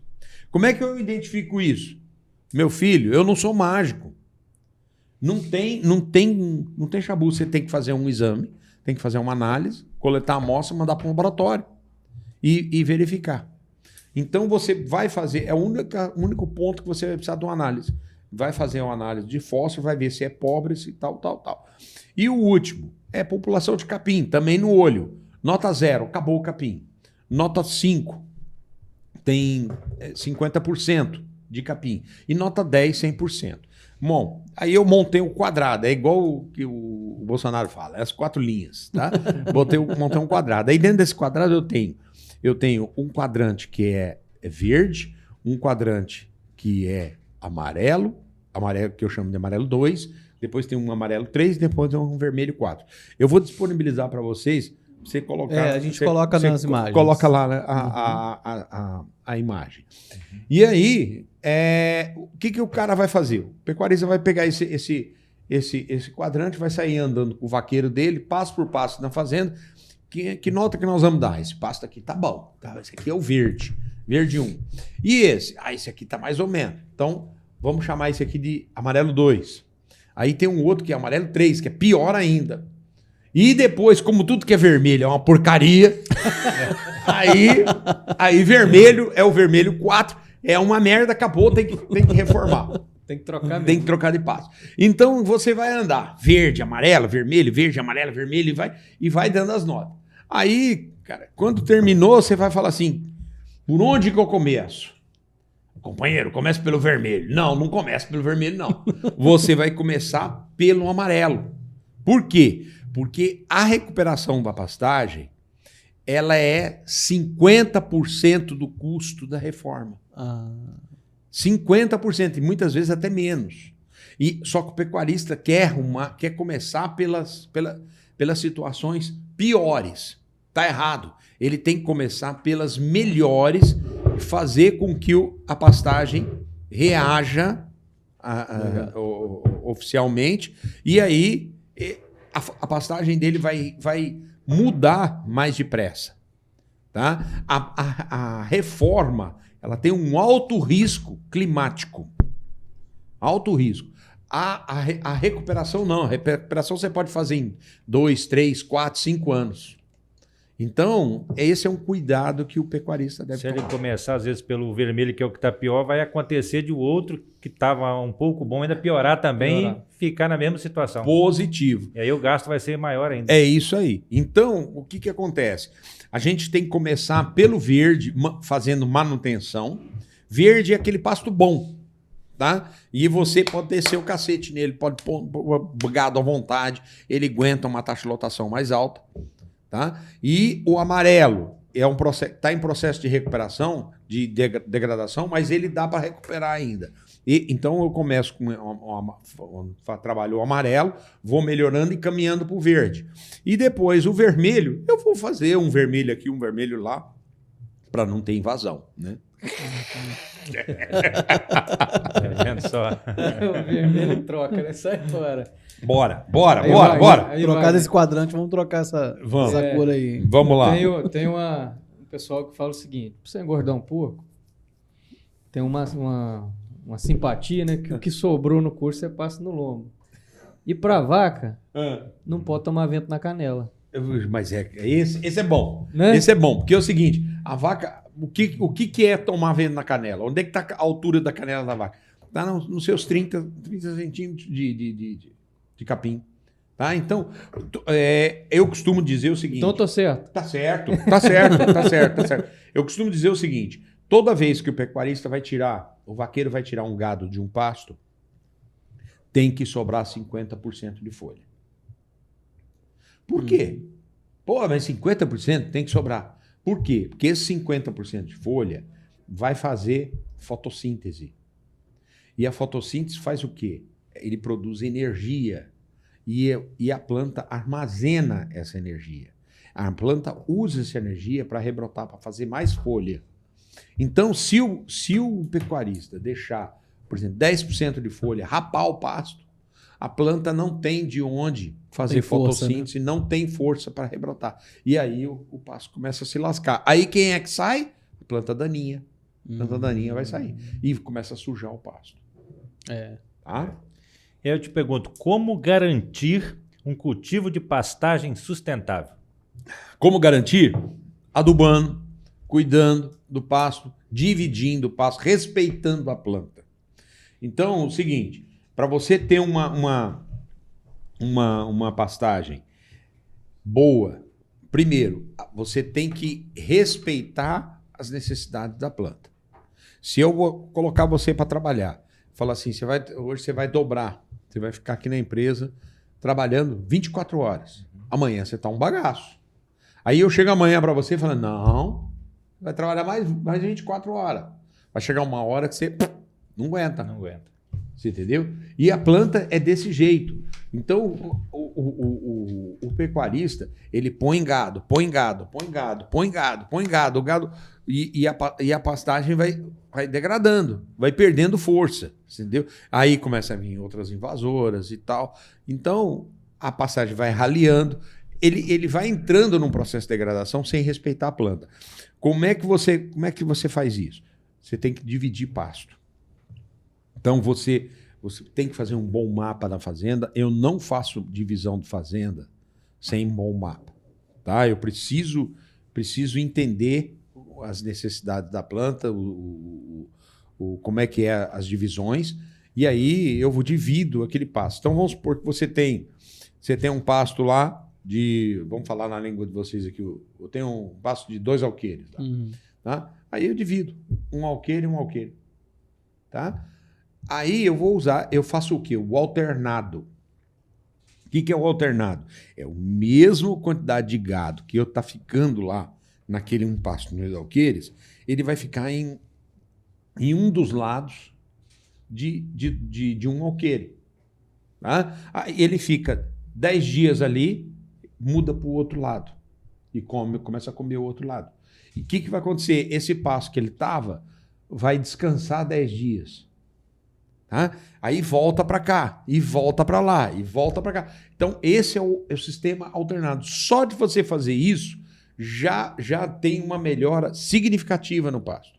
Como é que eu identifico isso? Meu filho, eu não sou mágico. Não tem chabu. Você tem que fazer um exame, tem que fazer uma análise, coletar a amostra, mandar para o laboratório e verificar. Então você vai fazer, é o único ponto que você vai precisar de uma análise. Vai fazer uma análise de fósforo, vai ver se é pobre, se tal. E o último é população de capim, também no olho. Nota 0, acabou o capim. Nota 5, tem 50% de capim. E nota 10, 100%. Bom, aí eu montei um quadrado, é igual o que o Bolsonaro fala, as 4 linhas, tá? Montei um quadrado. Aí dentro desse quadrado eu tenho um quadrante que é verde, um quadrante que é amarelo que eu chamo de amarelo 2, depois tem um amarelo 3, depois tem um vermelho 4. Eu vou disponibilizar para vocês, você colocar... a gente coloca nas imagens. Coloca lá, né, a imagem. E aí, o que o cara vai fazer? O pecuarista vai pegar esse quadrante, vai sair andando com o vaqueiro dele, passo por passo na fazenda. Que nota que nós vamos dar? Esse pasto aqui tá bom. Tá? Esse aqui é o verde. Verde 1. E esse? Esse aqui tá mais ou menos. Então, vamos chamar esse aqui de amarelo 2. Aí tem um outro que é amarelo 3, que é pior ainda. E depois, como tudo que é vermelho é uma porcaria, aí vermelho é o vermelho 4. É uma merda, acabou, tem que reformar. Tem que trocar mesmo. Tem que trocar de passo. Então, você vai andar verde, amarelo, vermelho, verde, amarelo, vermelho, e vai dando as notas. Aí, cara, quando terminou, você vai falar assim, por onde que eu começo? Companheiro, comece pelo vermelho. Não começa pelo vermelho, não. Você vai começar pelo amarelo. Por quê? Porque a recuperação da pastagem, ela é 50% do custo da reforma. 50%, e muitas vezes até menos. Só que o pecuarista quer começar pelas situações piores. Está errado. Ele tem que começar pelas melhores, fazer com que a pastagem reaja oficialmente, e aí a pastagem dele vai mudar mais depressa. Tá? A reforma, ela tem um alto risco climático. Alto risco. A recuperação não. A recuperação você pode fazer em 2, 3, 4, 5 anos. Então, esse é um cuidado que o pecuarista deve Se ele tomar. começar, às vezes, pelo vermelho, que é o que está pior, vai acontecer de o outro que estava um pouco bom ainda piorar também e ficar na mesma situação. Positivo. E aí o gasto vai ser maior ainda. É isso aí. Então, o que acontece? A gente tem que começar pelo verde, fazendo manutenção. Verde é aquele pasto bom, tá? E você pode descer o cacete nele, pode pôr gado à vontade, ele aguenta uma taxa de lotação mais alta, tá? E o amarelo é um processo, está em processo de recuperação, de degradação, mas ele dá para recuperar ainda. Então eu começo com trabalho o amarelo, vou melhorando e caminhando para o verde. E depois o vermelho, eu vou fazer um vermelho aqui, um vermelho lá, para não ter invasão, né? Tá vendo só? O vermelho troca, né? Sai fora. Bora. Trocar desse quadrante, vamos trocar essa cor aí. Vamos lá. Tem um pessoal que fala o seguinte: pra você engordar um pouco, tem uma simpatia, né? Que o que sobrou no curso você passa no lombo. E pra vaca, não pode tomar vento na canela. Mas esse é bom. Né? Esse é bom, porque é o seguinte: a vaca, o que é tomar vento na canela? Onde é que está a altura da canela da vaca? Está nos seus 30 centímetros de capim. Tá? Então, eu costumo dizer o seguinte... Então eu tô certo. Tá certo. Eu costumo dizer o seguinte: toda vez que o pecuarista vai tirar, o vaqueiro vai tirar um gado de um pasto, tem que sobrar 50% de folha. Por quê? Pô, mas 50% tem que sobrar. Por quê? Porque esse 50% de folha vai fazer fotossíntese. E a fotossíntese faz o quê? Ele produz energia. E a planta armazena essa energia. A planta usa essa energia para rebrotar, para fazer mais folha. Então, se o pecuarista deixar, por exemplo, 10% de folha, rapar o pasto, a planta não tem de onde fazer fotossíntese, né? Não tem força para rebrotar. E aí o pasto começa a se lascar. Aí quem é que sai? A planta daninha. A planta daninha vai sair. E começa a sujar o pasto. Tá? Eu te pergunto, como garantir um cultivo de pastagem sustentável? Como garantir? Adubando, cuidando do pasto, dividindo o pasto, respeitando a planta. Então, é o seguinte, para você ter uma pastagem boa, primeiro, você tem que respeitar as necessidades da planta. Se eu vou colocar você para trabalhar, falar assim, hoje você vai dobrar, você vai ficar aqui na empresa trabalhando 24 horas. Amanhã você está um bagaço. Aí eu chego amanhã para você e falo, não, vai trabalhar mais 24 horas. Vai chegar uma hora que você não aguenta. Não aguenta. Você entendeu? E a planta é desse jeito. Então, o pecuarista, ele põe gado, o gado e a pastagem vai degradando, vai perdendo força, entendeu? Aí começa a vir outras invasoras e tal. Então, a pastagem vai raleando, ele vai entrando num processo de degradação sem respeitar a planta. Como é que você faz isso? Você tem que dividir pasto. Então, você tem que fazer um bom mapa da fazenda. Eu não faço divisão de fazenda sem um bom mapa. Tá? Eu preciso entender as necessidades da planta, como é que é as divisões, e aí eu divido aquele pasto. Então, vamos supor que você tem um pasto lá vamos falar na língua de vocês aqui, eu tenho um pasto de 2 alqueires. Tá? Aí eu divido um alqueire e um alqueire. Tá? Aí eu faço o quê? O alternado. O que é o alternado? É a mesma quantidade de gado que eu está ficando lá naquele um pasto nos alqueires, ele vai ficar em um dos lados de um alqueire. Tá? Aí ele fica 10 dias ali, muda para o outro lado e começa a comer o outro lado. E o que vai acontecer? Esse pasto que ele estava vai descansar 10 dias. Tá? Aí volta para cá, e volta para lá, e volta para cá. Então, esse é o sistema alternado. Só de você fazer isso, já tem uma melhora significativa no pasto.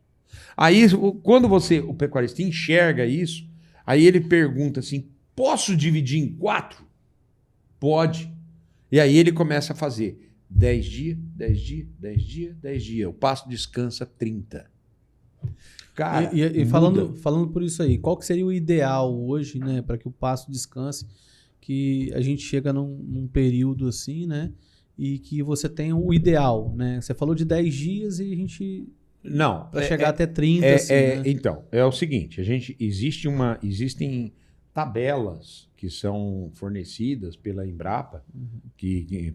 Aí, quando o pecuarista enxerga isso, aí ele pergunta assim, posso dividir em 4? Pode. E aí ele começa a fazer 10 dias, 10 dias, 10 dias, 10 dias. O pasto descansa 30. Cara, E muda. falando por isso aí, qual que seria o ideal hoje, né, para que o pasto descanse, que a gente chega num período assim, né, e que você tenha o ideal, né? Você falou de 10 dias e a gente Não, para chegar até 30, assim, né? Então, é o seguinte, existem tabelas que são fornecidas pela Embrapa,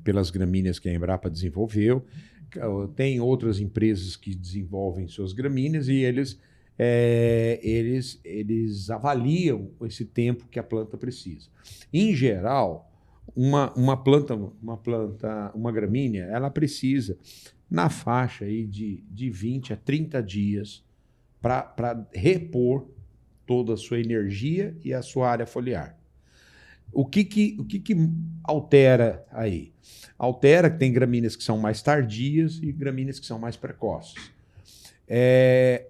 pelas gramíneas que a Embrapa desenvolveu. Tem outras empresas que desenvolvem suas gramíneas e eles avaliam esse tempo que a planta precisa. Em geral, uma gramínea, ela precisa na faixa aí de 20 a 30 dias para repor toda a sua energia e a sua área foliar. O que altera aí? Altera que tem gramíneas que são mais tardias e gramíneas que são mais precoces.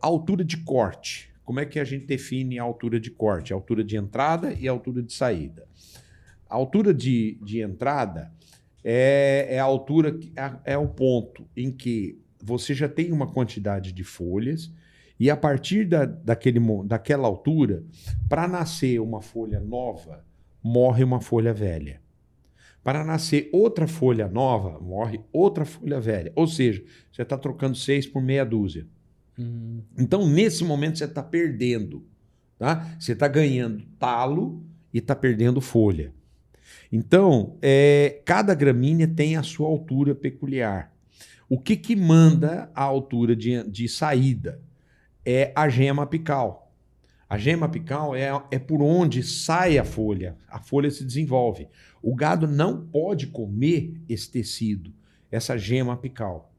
Altura de corte. Como é que a gente define a altura de corte? A altura de entrada e a altura de saída. A altura de entrada é a altura, é o ponto em que você já tem uma quantidade de folhas e a partir daquela altura, para nascer uma folha nova, morre uma folha velha. Para nascer outra folha nova, morre outra folha velha. Ou seja, você está trocando 6 por meia dúzia. Então, nesse momento, você está perdendo. Tá? Você está ganhando talo e está perdendo folha. Então, cada gramínea tem a sua altura peculiar. O que manda a altura de saída? É a gema apical. A gema apical é por onde sai a folha se desenvolve. O gado não pode comer esse tecido, essa gema apical.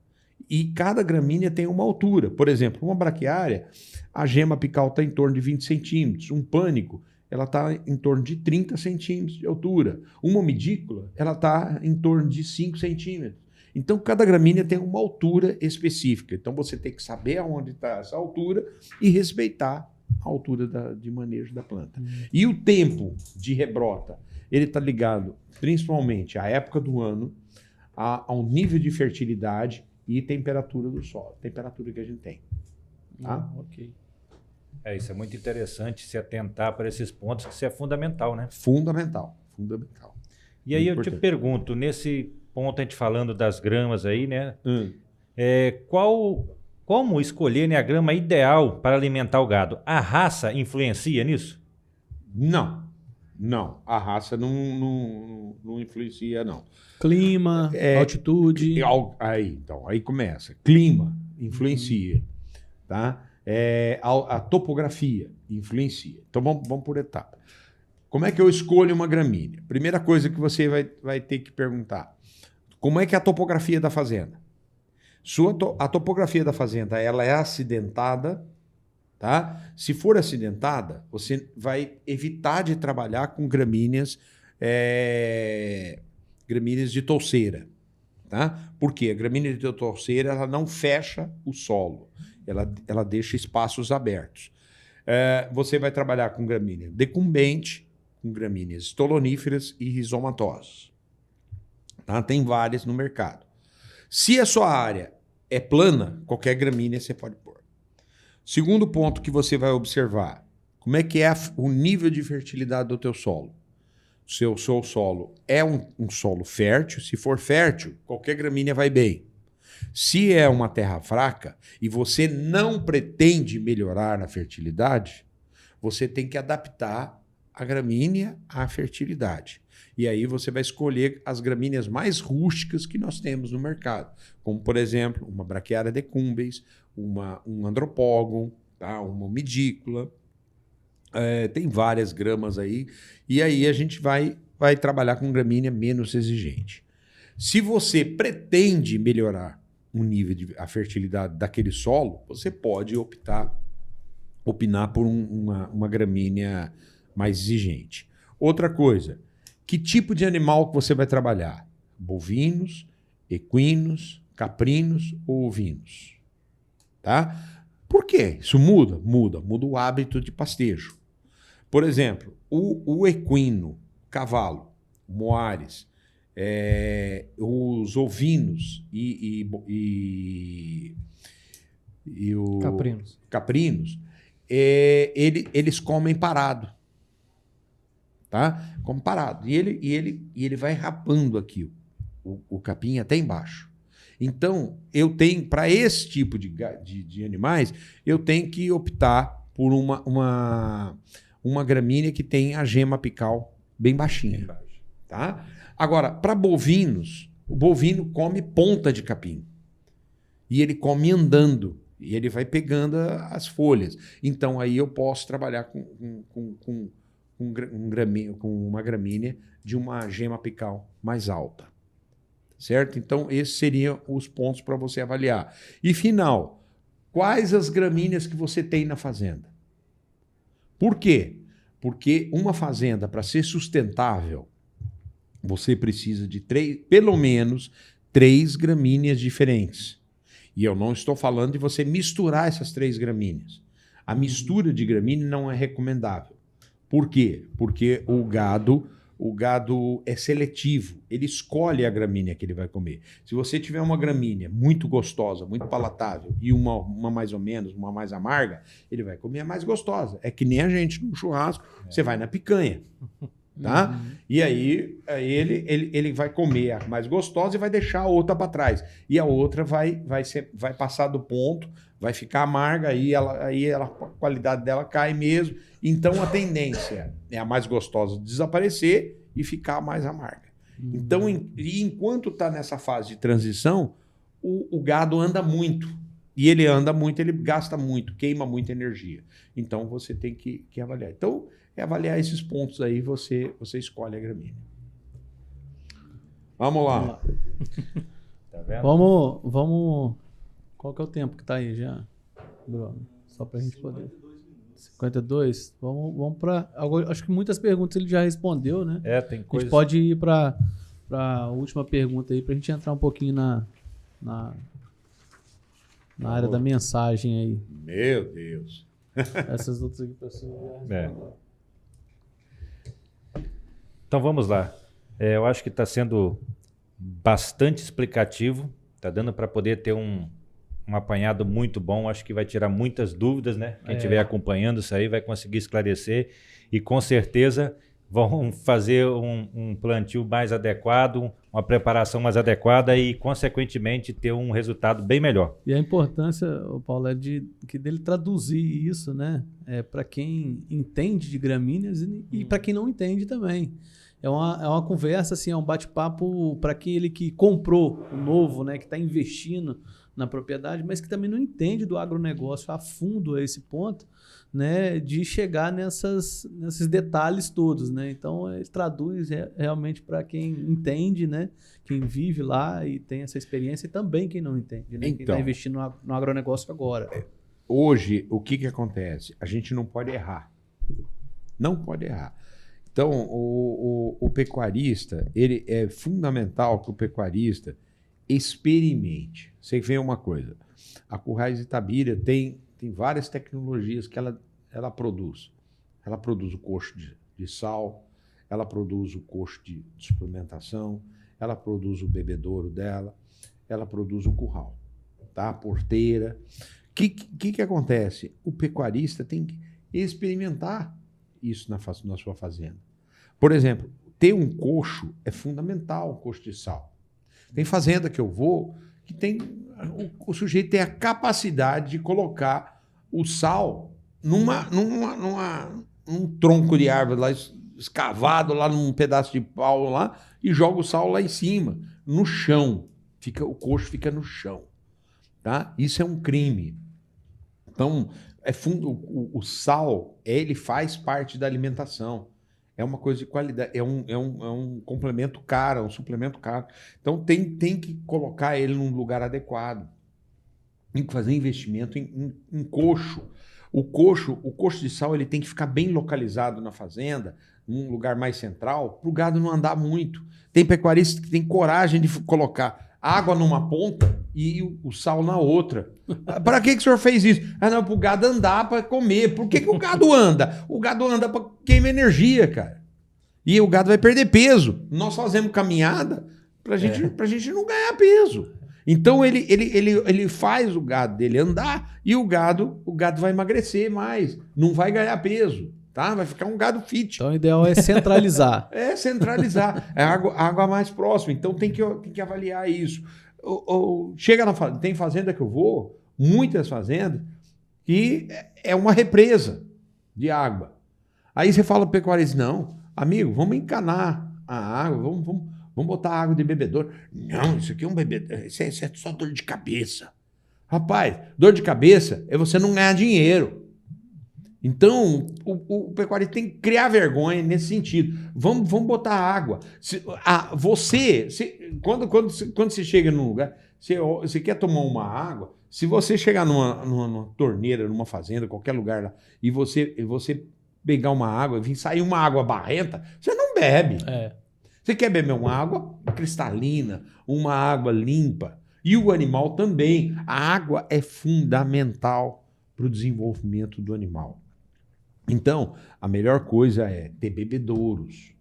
E cada gramínea tem uma altura. Por exemplo, uma braquiária, a gema apical está em torno de 20 centímetros. Um pânico, ela está em torno de 30 centímetros de altura. Uma umidícula, ela está em torno de 5 centímetros. Então, cada gramínea tem uma altura específica. Então, você tem que saber aonde está essa altura e respeitar a altura de manejo da planta. E o tempo de rebrota, ele está ligado principalmente à época do ano, ao nível de fertilidade e temperatura do solo, temperatura que a gente tem. Tá? Ok. Isso é muito interessante se atentar para esses pontos, que isso é fundamental, né? Fundamental. E aí Muito eu importante. te pergunto, nesse ponto a gente falando das gramas aí, né? Como escolher, né, a grama ideal para alimentar o gado? A raça influencia nisso? Não. A raça não influencia, não. Clima, altitude. Aí começa. Clima influencia, tá? A topografia influencia. Então vamos por etapa. Como é que eu escolho uma gramínea? Primeira coisa que você vai ter que perguntar: como é que é a topografia da fazenda? A topografia da fazenda, ela é acidentada, tá? Se for acidentada, você vai evitar de trabalhar com gramíneas de touceira, tá? Por quê? A gramínea de touceira, ela não fecha o solo, ela deixa espaços abertos. Você vai trabalhar com gramínea decumbente, com gramíneas estoloníferas e rizomatosas. Tá? Tem várias no mercado. Se a sua área é plana, qualquer gramínea você pode pôr. Segundo ponto que você vai observar, como é que é o nível de fertilidade do teu solo. Seu solo é um solo fértil. Se for fértil, qualquer gramínea vai bem. Se é uma terra fraca e você não pretende melhorar na fertilidade, você tem que adaptar a gramínea à fertilidade. E aí você vai escolher as gramíneas mais rústicas que nós temos no mercado, como, por exemplo, uma braquiária decumbens, um andropógon, tá? Uma umidícula. Tem várias gramas aí. E aí a gente vai trabalhar com gramínea menos exigente. Se você pretende melhorar o nível a fertilidade daquele solo, você pode opinar por uma gramínea mais exigente. Outra coisa, que tipo de animal que você vai trabalhar? Bovinos, equinos, caprinos ou ovinos? Tá? Por quê? Isso muda? Muda o hábito de pastejo. Por exemplo, o equino, cavalo, moares, os ovinos e os caprinos, eles comem parado. Tá? Comem parado. E ele vai rapando aqui o capim até embaixo. Então, eu tenho, para esse tipo de animais, eu tenho que optar por uma gramínea que tem a gema apical bem baixinha. Tá? Agora, para bovinos, o bovino come ponta de capim. E ele come andando. E ele vai pegando as folhas. Então, aí eu posso trabalhar com uma gramínea de uma gema apical mais alta. Certo? Então, esses seriam os pontos para você avaliar. E final, quais as gramíneas que você tem na fazenda? Por quê? Porque uma fazenda, para ser sustentável, você precisa de pelo menos 3 gramíneas diferentes. E eu não estou falando de você misturar essas 3 gramíneas. A mistura de gramínea não é recomendável. Por quê? Porque o gado é seletivo. Ele escolhe a gramínea que ele vai comer. Se você tiver uma gramínea muito gostosa, muito palatável, e uma mais ou menos, uma mais amarga, ele vai comer a mais gostosa. É que nem a gente no churrasco, você vai na picanha. Tá? E aí ele vai comer a mais gostosa e vai deixar a outra para trás. E a outra vai passar do ponto, vai ficar amarga, a qualidade dela cai mesmo. Então a tendência é a mais gostosa desaparecer e ficar a mais amarga. Então, enquanto está nessa fase de transição, o gado anda muito. E ele anda muito, ele gasta muito, queima muita energia. Então você tem que avaliar. Então, avaliar esses pontos aí, você escolhe a gramínea. Vamos lá. Tá vendo? Vamos. Qual que é o tempo que tá aí já, Bruno? Só pra gente poder. 52? Vamos para. Acho que muitas perguntas ele já respondeu, né? Tem coisa. A gente pode ir para a última pergunta aí, pra gente entrar um pouquinho na área da mensagem aí. Meu Deus. Essas outras aqui, pessoas já responderam. Então vamos lá. Eu acho que está sendo bastante explicativo. Está dando para poder ter um apanhado muito bom. Acho que vai tirar muitas dúvidas, né? Quem estiver acompanhando isso aí vai conseguir esclarecer. E com certeza vão fazer um plantio mais adequado, uma preparação mais adequada e, consequentemente, ter um resultado bem melhor. E a importância, Paulo, é dele traduzir isso, né? Para quem entende de gramíneas e para quem não entende também. É uma conversa, assim, é um bate-papo para aquele que comprou o novo, né? Que está investindo na propriedade, mas que também não entende do agronegócio a fundo a esse ponto, né, de chegar nesses detalhes todos, né? Então ele traduz realmente para quem entende, né, quem vive lá e tem essa experiência, e também quem não entende, né? Quem está investindo no agronegócio agora. Hoje, o que acontece? A gente não pode errar. Não pode errar. Então, o pecuarista, ele é fundamental que o pecuarista experimente. Você vê uma coisa, a Currais Itabira tem várias tecnologias que ela produz. Ela produz o coxo de sal, ela produz o coxo de suplementação, ela produz o bebedouro dela, ela produz o curral, tá? A porteira. O que acontece? O pecuarista tem que experimentar isso na sua fazenda. Por exemplo, ter um coxo é fundamental, um coxo de sal. Tem fazenda que eu vou que tem o sujeito tem a capacidade de colocar o sal num tronco de árvore lá escavado lá num pedaço de pau lá e joga o sal lá em cima, no chão. O coxo fica no chão, tá? Isso é um crime. Então, o sal, ele faz parte da alimentação. É uma coisa de qualidade, é um complemento caro, é um suplemento caro. Então tem que colocar ele num lugar adequado. Tem que fazer investimento em coxo. O coxo de sal, ele tem que ficar bem localizado na fazenda, num lugar mais central, para o gado não andar muito. Tem pecuaristas que têm coragem de colocar água numa ponta e o sal na outra. Para que o senhor fez isso? Não, para o gado andar para comer. Por que o gado anda? O gado anda para queimar energia, cara. E o gado vai perder peso. Nós fazemos caminhada pra gente não ganhar peso. Então ele faz o gado dele andar e o gado vai emagrecer mais, não vai ganhar peso, tá? Vai ficar um gado fit. Então o ideal é centralizar. É centralizar. É a água mais próxima. Então tem que avaliar isso. Chega tem fazenda que eu vou, muitas fazendas, e é uma represa de água. Aí você fala pro pecuarista, não, amigo, vamos encanar a água, vamos botar água de bebedouro. Não, isso aqui é um bebedouro, isso é só dor de cabeça. Rapaz, dor de cabeça é você não ganhar dinheiro. Então, o pecuarista tem que criar vergonha nesse sentido. Vamos botar água. Quando você chega num lugar, você quer tomar uma água, se você chegar numa torneira, numa fazenda, qualquer lugar lá, e você pegar uma água e vir sair uma água barrenta, você não bebe. Você quer beber uma água cristalina, uma água limpa. E o animal também. A água é fundamental para o desenvolvimento do animal. Então, a melhor coisa é ter bebedouros.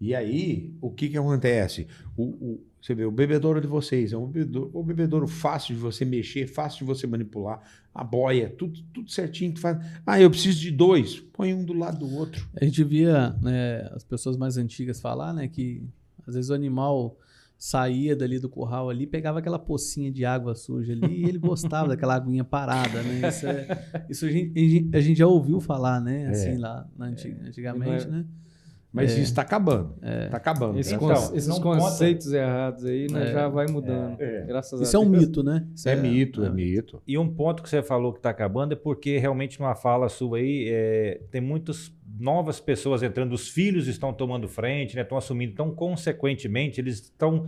E aí, o que acontece? Você vê, o bebedouro de vocês é um bebedouro fácil de você mexer, fácil de você manipular. A boia, tudo certinho. Tu faz. Eu preciso de 2. Põe um do lado do outro. A gente via, né, as pessoas mais antigas falar, né, que às vezes o animal saía dali do curral ali, pegava aquela pocinha de água suja ali e ele gostava daquela aguinha parada, né? Isso a gente já ouviu falar, né? Assim, lá antigamente, né? Mas isso está acabando. Está acabando. Esses não conceitos errados aí, né, já vai mudando. Graças a Deus. Isso é um mito, né? É mito. E um ponto que você falou que está acabando é porque realmente numa fala sua aí tem muitas novas pessoas entrando, os filhos estão tomando frente, né, estão assumindo, então consequentemente eles estão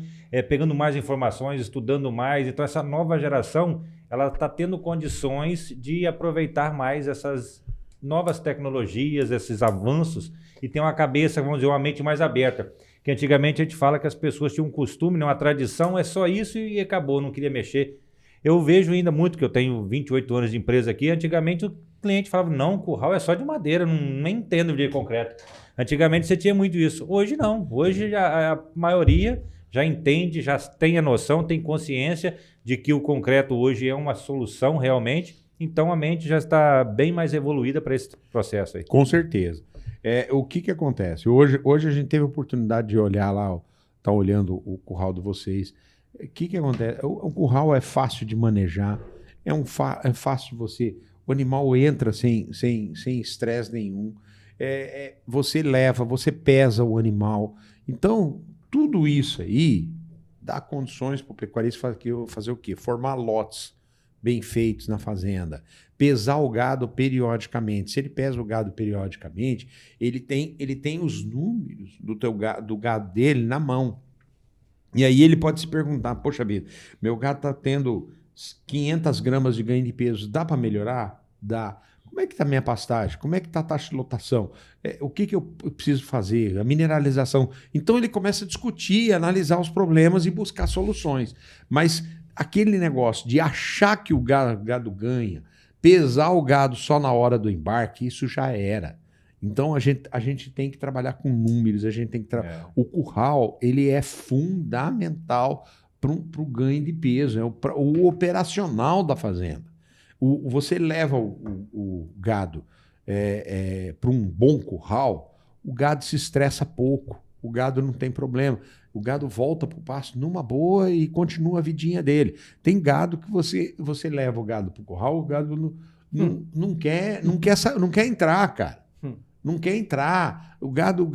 pegando mais informações, estudando mais, então essa nova geração ela está tendo condições de aproveitar mais essas novas tecnologias, esses avanços e tem uma cabeça, vamos dizer, uma mente mais aberta. Que antigamente a gente fala que as pessoas tinham um costume, né, uma tradição, é só isso e acabou, não queria mexer. Eu vejo ainda muito, que eu tenho 28 anos de empresa aqui, antigamente o cliente falava, não, curral é só de madeira, nem entendo de concreto. Antigamente você tinha muito isso, hoje não, hoje a maioria já entende, já tem a noção, tem consciência de que o concreto hoje é uma solução realmente, então a mente já está bem mais evoluída para esse processo aí. Com certeza. O que acontece? Hoje a gente teve a oportunidade de olhar lá, tá olhando o curral de vocês. O que acontece? O curral é fácil de manejar, é fácil de você... O animal entra sem estresse nenhum. Você leva, você pesa o animal. Então, tudo isso aí dá condições para o pecuarista fazer o quê? Formar lotes bem feitos na fazenda. Pesar o gado periodicamente. Se ele pesa o gado periodicamente, ele tem os números do gado dele na mão. E aí ele pode se perguntar, poxa vida, meu gado está tendo 500 gramas de ganho de peso, dá para melhorar? Dá. Como é que está a minha pastagem? Como é que está a taxa de lotação? O que eu preciso fazer? A mineralização. Então ele começa a discutir, analisar os problemas e buscar soluções. Mas aquele negócio de achar que o gado ganha, pesar o gado só na hora do embarque, isso já era. Então a gente tem que trabalhar com números, a gente tem que O curral, ele é fundamental para o ganho de peso, é o operacional da fazenda. Você leva o gado para um bom curral, o gado se estressa pouco, o gado não tem problema. O gado volta para o pasto numa boa e continua a vidinha dele. Tem gado que você leva o gado para o curral, o gado não quer entrar, cara. Não quer entrar. O gado,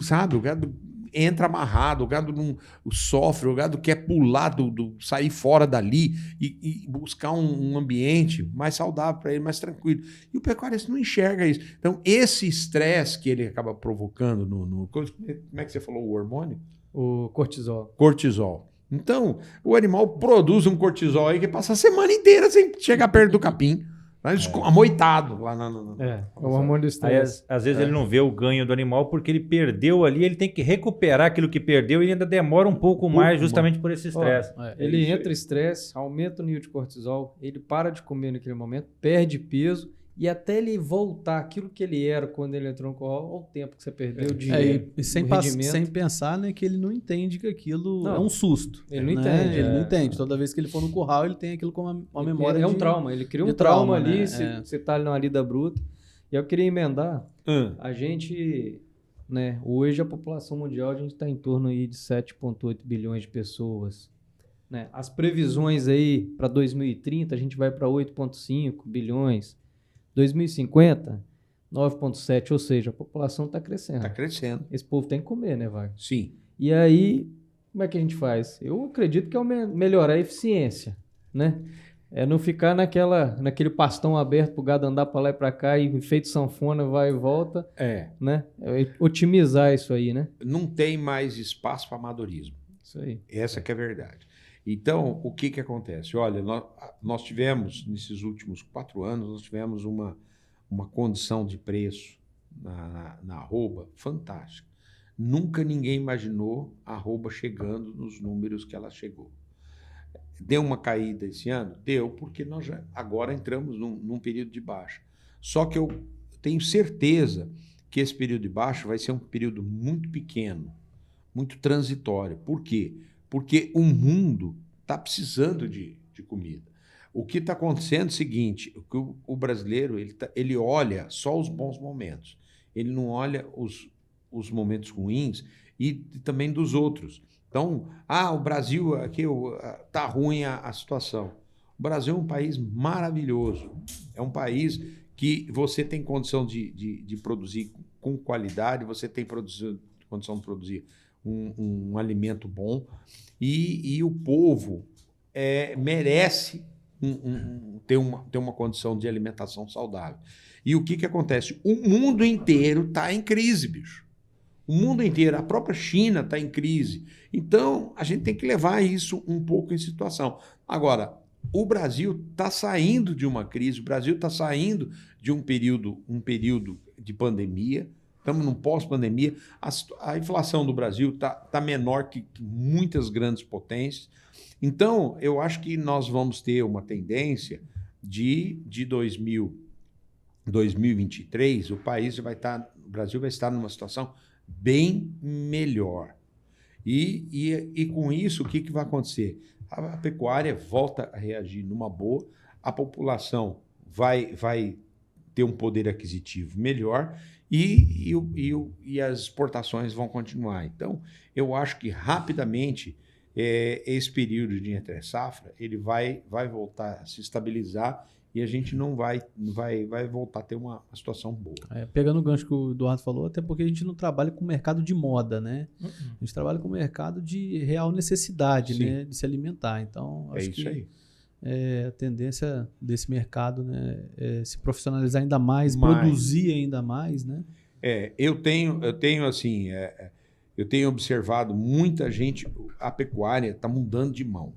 sabe, o gado entra amarrado, o gado não sofre, o gado quer pular, sair fora dali e buscar um ambiente mais saudável para ele, mais tranquilo. E o pecuarista não enxerga isso. Então, esse estresse que ele acaba provocando como é que você falou o hormônio? O cortisol. Cortisol. Então, o animal produz um cortisol aí que passa a semana inteira sem chegar perto do capim. Amoitado lá o hormônio do estresse. Às vezes ele não vê o ganho do animal porque ele perdeu ali, ele tem que recuperar aquilo que perdeu e ainda demora um pouco mais justamente por esse estresse. Ele entra em estresse, aumenta o nível de cortisol, ele para de comer naquele momento, perde peso E até ele voltar aquilo que ele era quando ele entrou no curral, ao tempo que você perdeu de E sem, rendimento. sem pensar, né, que ele não entende que aquilo Não, é um susto. ele não né? entende, Ele é. não entende. Toda vez que ele for no curral, ele tem aquilo como uma memória É um de- trauma, ele cria um de trauma trauma, ali, né? você tá ali numa lida bruta. E eu queria emendar, a gente, né, hoje a população mundial, a gente está em torno aí de 7,8 bilhões de pessoas. Né? As previsões aí para 2030, a gente vai para 8,5 bilhões. 2050, 9,7, ou seja, a população está crescendo. Está crescendo. Esse povo tem que comer, né, Wagner? Sim. E aí, como é que a gente faz? Eu acredito que é melhorar a eficiência, né? É não ficar naquele pastão aberto pro gado andar para lá e para cá e feito sanfona, vai e volta, né? É otimizar isso aí, né? Não tem mais espaço para amadorismo. Isso aí. Essa que é a verdade. Então, o que acontece? Olha, nós tivemos, nesses últimos 4 anos, nós tivemos uma condição de preço na arroba fantástica. Nunca ninguém imaginou a arroba chegando nos números que ela chegou. Deu uma caída esse ano? Deu, porque nós agora entramos num período de baixa. Só que eu tenho certeza que esse período de baixa vai ser um período muito pequeno, muito transitório. Por quê? Porque o mundo está precisando de comida. O que está acontecendo é o seguinte, o brasileiro ele olha só os bons momentos, ele não olha os momentos ruins e também dos outros. Então, o Brasil, aqui está ruim a situação. O Brasil é um país maravilhoso, é um país que você tem condição de produzir com qualidade, você tem condição de produzir um alimento bom e o povo merece ter uma condição de alimentação saudável. E o que acontece? O mundo inteiro está em crise, bicho. O mundo inteiro, a própria China está em crise. Então, a gente tem que levar isso um pouco em situação. Agora, o Brasil está saindo de uma crise, o Brasil está saindo de um período de pandemia. Estamos num pós-pandemia. A inflação do Brasil está menor que muitas grandes potências. Então, eu acho que nós vamos ter uma tendência de 2023, o Brasil vai estar numa situação bem melhor. E com isso, o que vai acontecer? A pecuária volta a reagir numa boa, a população vai ter um poder aquisitivo melhor e as exportações vão continuar. Então, eu acho que rapidamente esse período de entre-safra ele vai voltar a se estabilizar e a gente não vai voltar a ter uma situação boa. Pegando o gancho que o Eduardo falou, até porque a gente não trabalha com mercado de moda, né? A gente trabalha com mercado de real necessidade, né? De se alimentar. Então, acho isso aí. A tendência desse mercado, né, é se profissionalizar ainda mais, produzir ainda mais, né? Eu tenho assim, eu tenho observado muita gente, a pecuária está mudando de mão.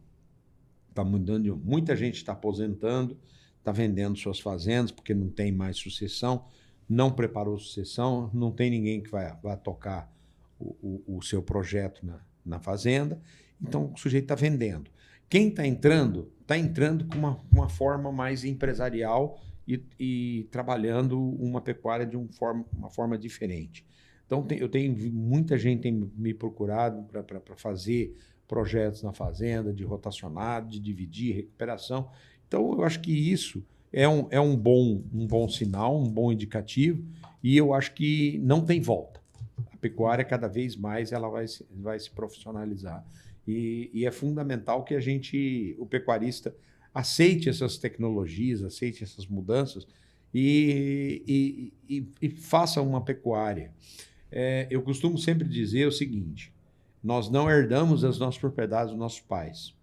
Muita gente está aposentando, está vendendo suas fazendas porque não tem mais sucessão, não preparou sucessão, não tem ninguém que vai tocar o seu projeto na fazenda, então o sujeito está vendendo. Quem está entrando com uma forma mais empresarial e trabalhando uma pecuária de uma forma diferente. Então, muita gente tem me procurado para fazer projetos na fazenda, de rotacionado, de dividir, recuperação. Então, eu acho que isso é um bom sinal, um bom indicativo, e eu acho que não tem volta. A pecuária, cada vez mais, ela vai se profissionalizar. E é fundamental que o pecuarista, aceite essas tecnologias, aceite essas mudanças e faça uma pecuária. Eu costumo sempre dizer o seguinte: nós não herdamos as nossas propriedades dos nossos pais,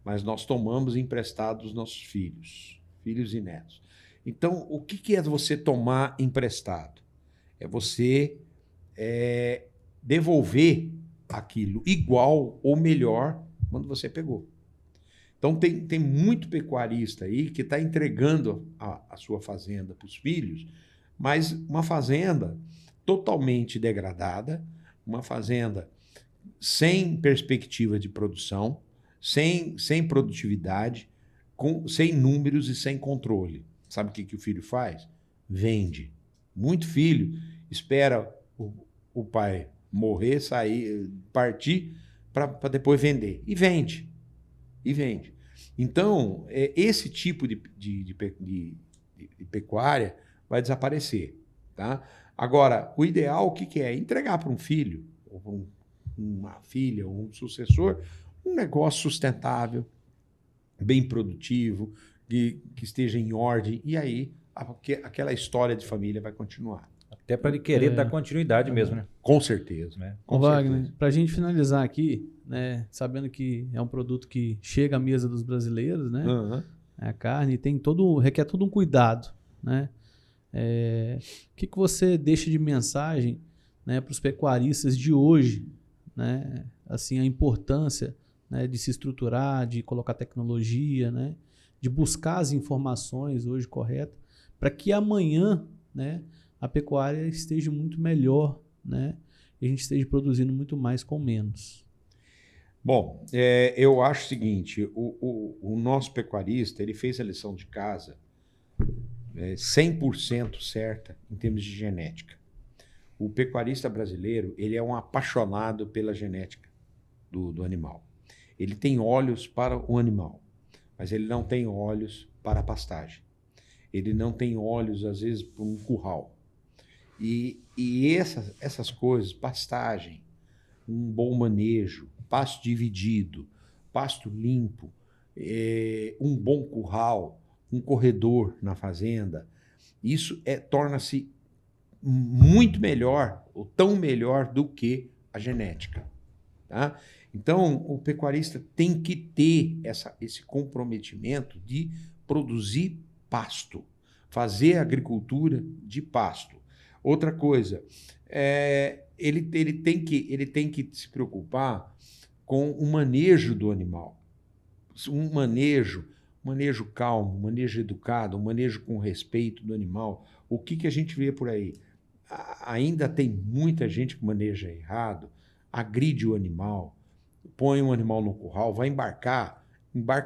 mas nós tomamos emprestado dos nossos filhos e netos. Então, o que é você tomar emprestado? É você devolver aquilo igual ou melhor quando você pegou. Então, tem muito pecuarista aí que está entregando a sua fazenda para os filhos, mas uma fazenda totalmente degradada, uma fazenda sem perspectiva de produção, sem produtividade, sem números e sem controle. sabe o que o filho faz? Vende. Muito filho espera o pai morrer, sair, partir, para depois vender. E vende. Então, esse tipo de pecuária vai desaparecer. Tá? Agora, o ideal, o que é? Entregar para um filho, ou para uma filha, ou um sucessor, um negócio sustentável, bem produtivo, que esteja em ordem, e aí aquela história de família vai continuar. Até para ele querer dar continuidade mesmo, né? Com certeza. Né? Ô, Wagner, para a gente finalizar aqui, né, sabendo que é um produto que chega à mesa dos brasileiros, né? Uhum. A carne requer todo um cuidado, né? O que você deixa de mensagem, né, para os pecuaristas de hoje, né? Assim, a importância, né, de se estruturar, de colocar tecnologia, né, de buscar as informações hoje corretas, para que amanhã, né, a pecuária esteja muito melhor, né, e a gente esteja produzindo muito mais com menos. Bom, eu acho o seguinte, o nosso pecuarista, ele fez a lição de casa 100% certa em termos de genética. O pecuarista brasileiro, ele é um apaixonado pela genética do animal. Ele tem olhos para o animal, mas ele não tem olhos para a pastagem. Ele não tem olhos, às vezes, para um curral. E essas coisas, pastagem, um bom manejo, pasto dividido, pasto limpo, um bom curral, um corredor na fazenda, isso torna-se muito melhor, ou tão melhor do que a genética. Tá? Então, o pecuarista tem que ter esse comprometimento de produzir pasto, fazer agricultura de pasto. Outra coisa, ele tem que se preocupar com o manejo do animal. Um manejo calmo, um manejo educado, um manejo com respeito do animal. O que a gente vê por aí? Ainda tem muita gente que maneja errado, agride o animal, põe um animal no curral, vai embarca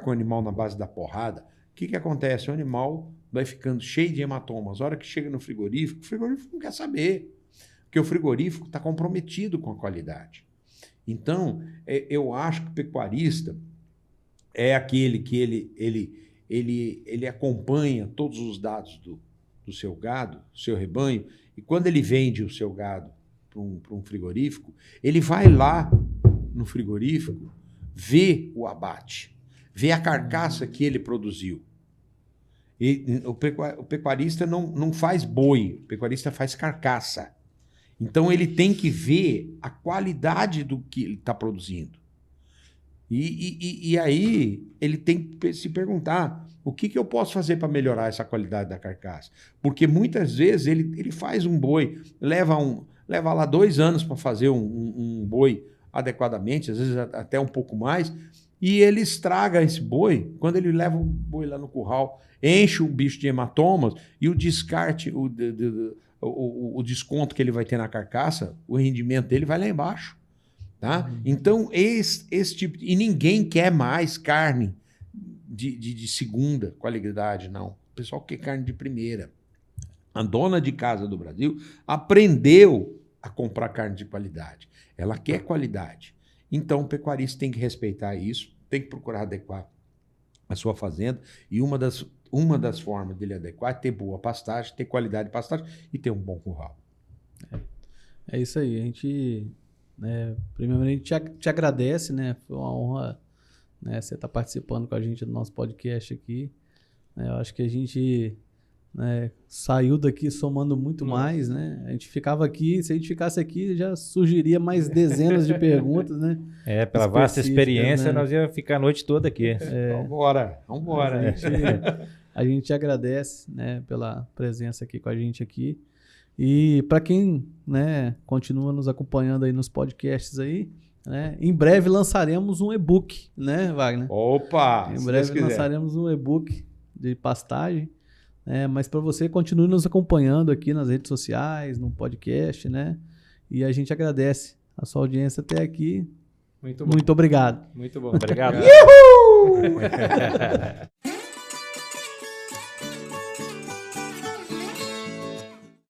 o animal na base da porrada. O que acontece? O animal vai ficando cheio de hematomas. A hora que chega no frigorífico, o frigorífico não quer saber, porque o frigorífico está comprometido com a qualidade. Então, eu acho que o pecuarista é aquele que ele acompanha todos os dados do seu gado, do seu rebanho, e quando ele vende o seu gado para um frigorífico, ele vai lá no frigorífico ver o abate, ver a carcaça que ele produziu. E o pecuarista não faz boi, o pecuarista faz carcaça. Então ele tem que ver a qualidade do que ele está produzindo. E aí ele tem que se perguntar o que eu posso fazer para melhorar essa qualidade da carcaça. Porque muitas vezes ele faz um boi, leva lá 2 anos para fazer um boi adequadamente, às vezes até um pouco mais, e ele estraga esse boi quando ele leva o boi lá no curral, enche o bicho de hematomas e o descarte, o desconto que ele vai ter na carcaça, o rendimento dele vai lá embaixo. Tá? Então, esse tipo e ninguém quer mais carne de segunda qualidade, não. O pessoal quer carne de primeira. A dona de casa do Brasil aprendeu a comprar carne de qualidade. Ela quer qualidade. Então, o pecuarista tem que respeitar isso, tem que procurar adequar a sua fazenda, e uma das formas dele adequar é ter boa pastagem, ter qualidade de pastagem e ter um bom curral. É isso aí. A gente, primeiramente, te agradece, né? Foi uma honra, né, você estar participando com a gente do nosso podcast aqui. Eu acho que a gente, né, saiu daqui somando muito mais, né? A gente ficava aqui, se a gente ficasse aqui, já surgiria mais dezenas de perguntas, né? Pela vasta experiência, né? nós ia ficar a noite toda aqui. Vambora. A gente agradece, né, pela presença aqui com a gente aqui. E para quem, né, continua nos acompanhando aí nos podcasts aí, né, em breve lançaremos um e-book, né, Wagner? Opa! Em breve lançaremos um e-book de pastagem, né, mas para você, continue nos acompanhando aqui nas redes sociais, no podcast, né? E a gente agradece a sua audiência até aqui. Muito bom. Muito obrigado. Muito bom. Obrigado.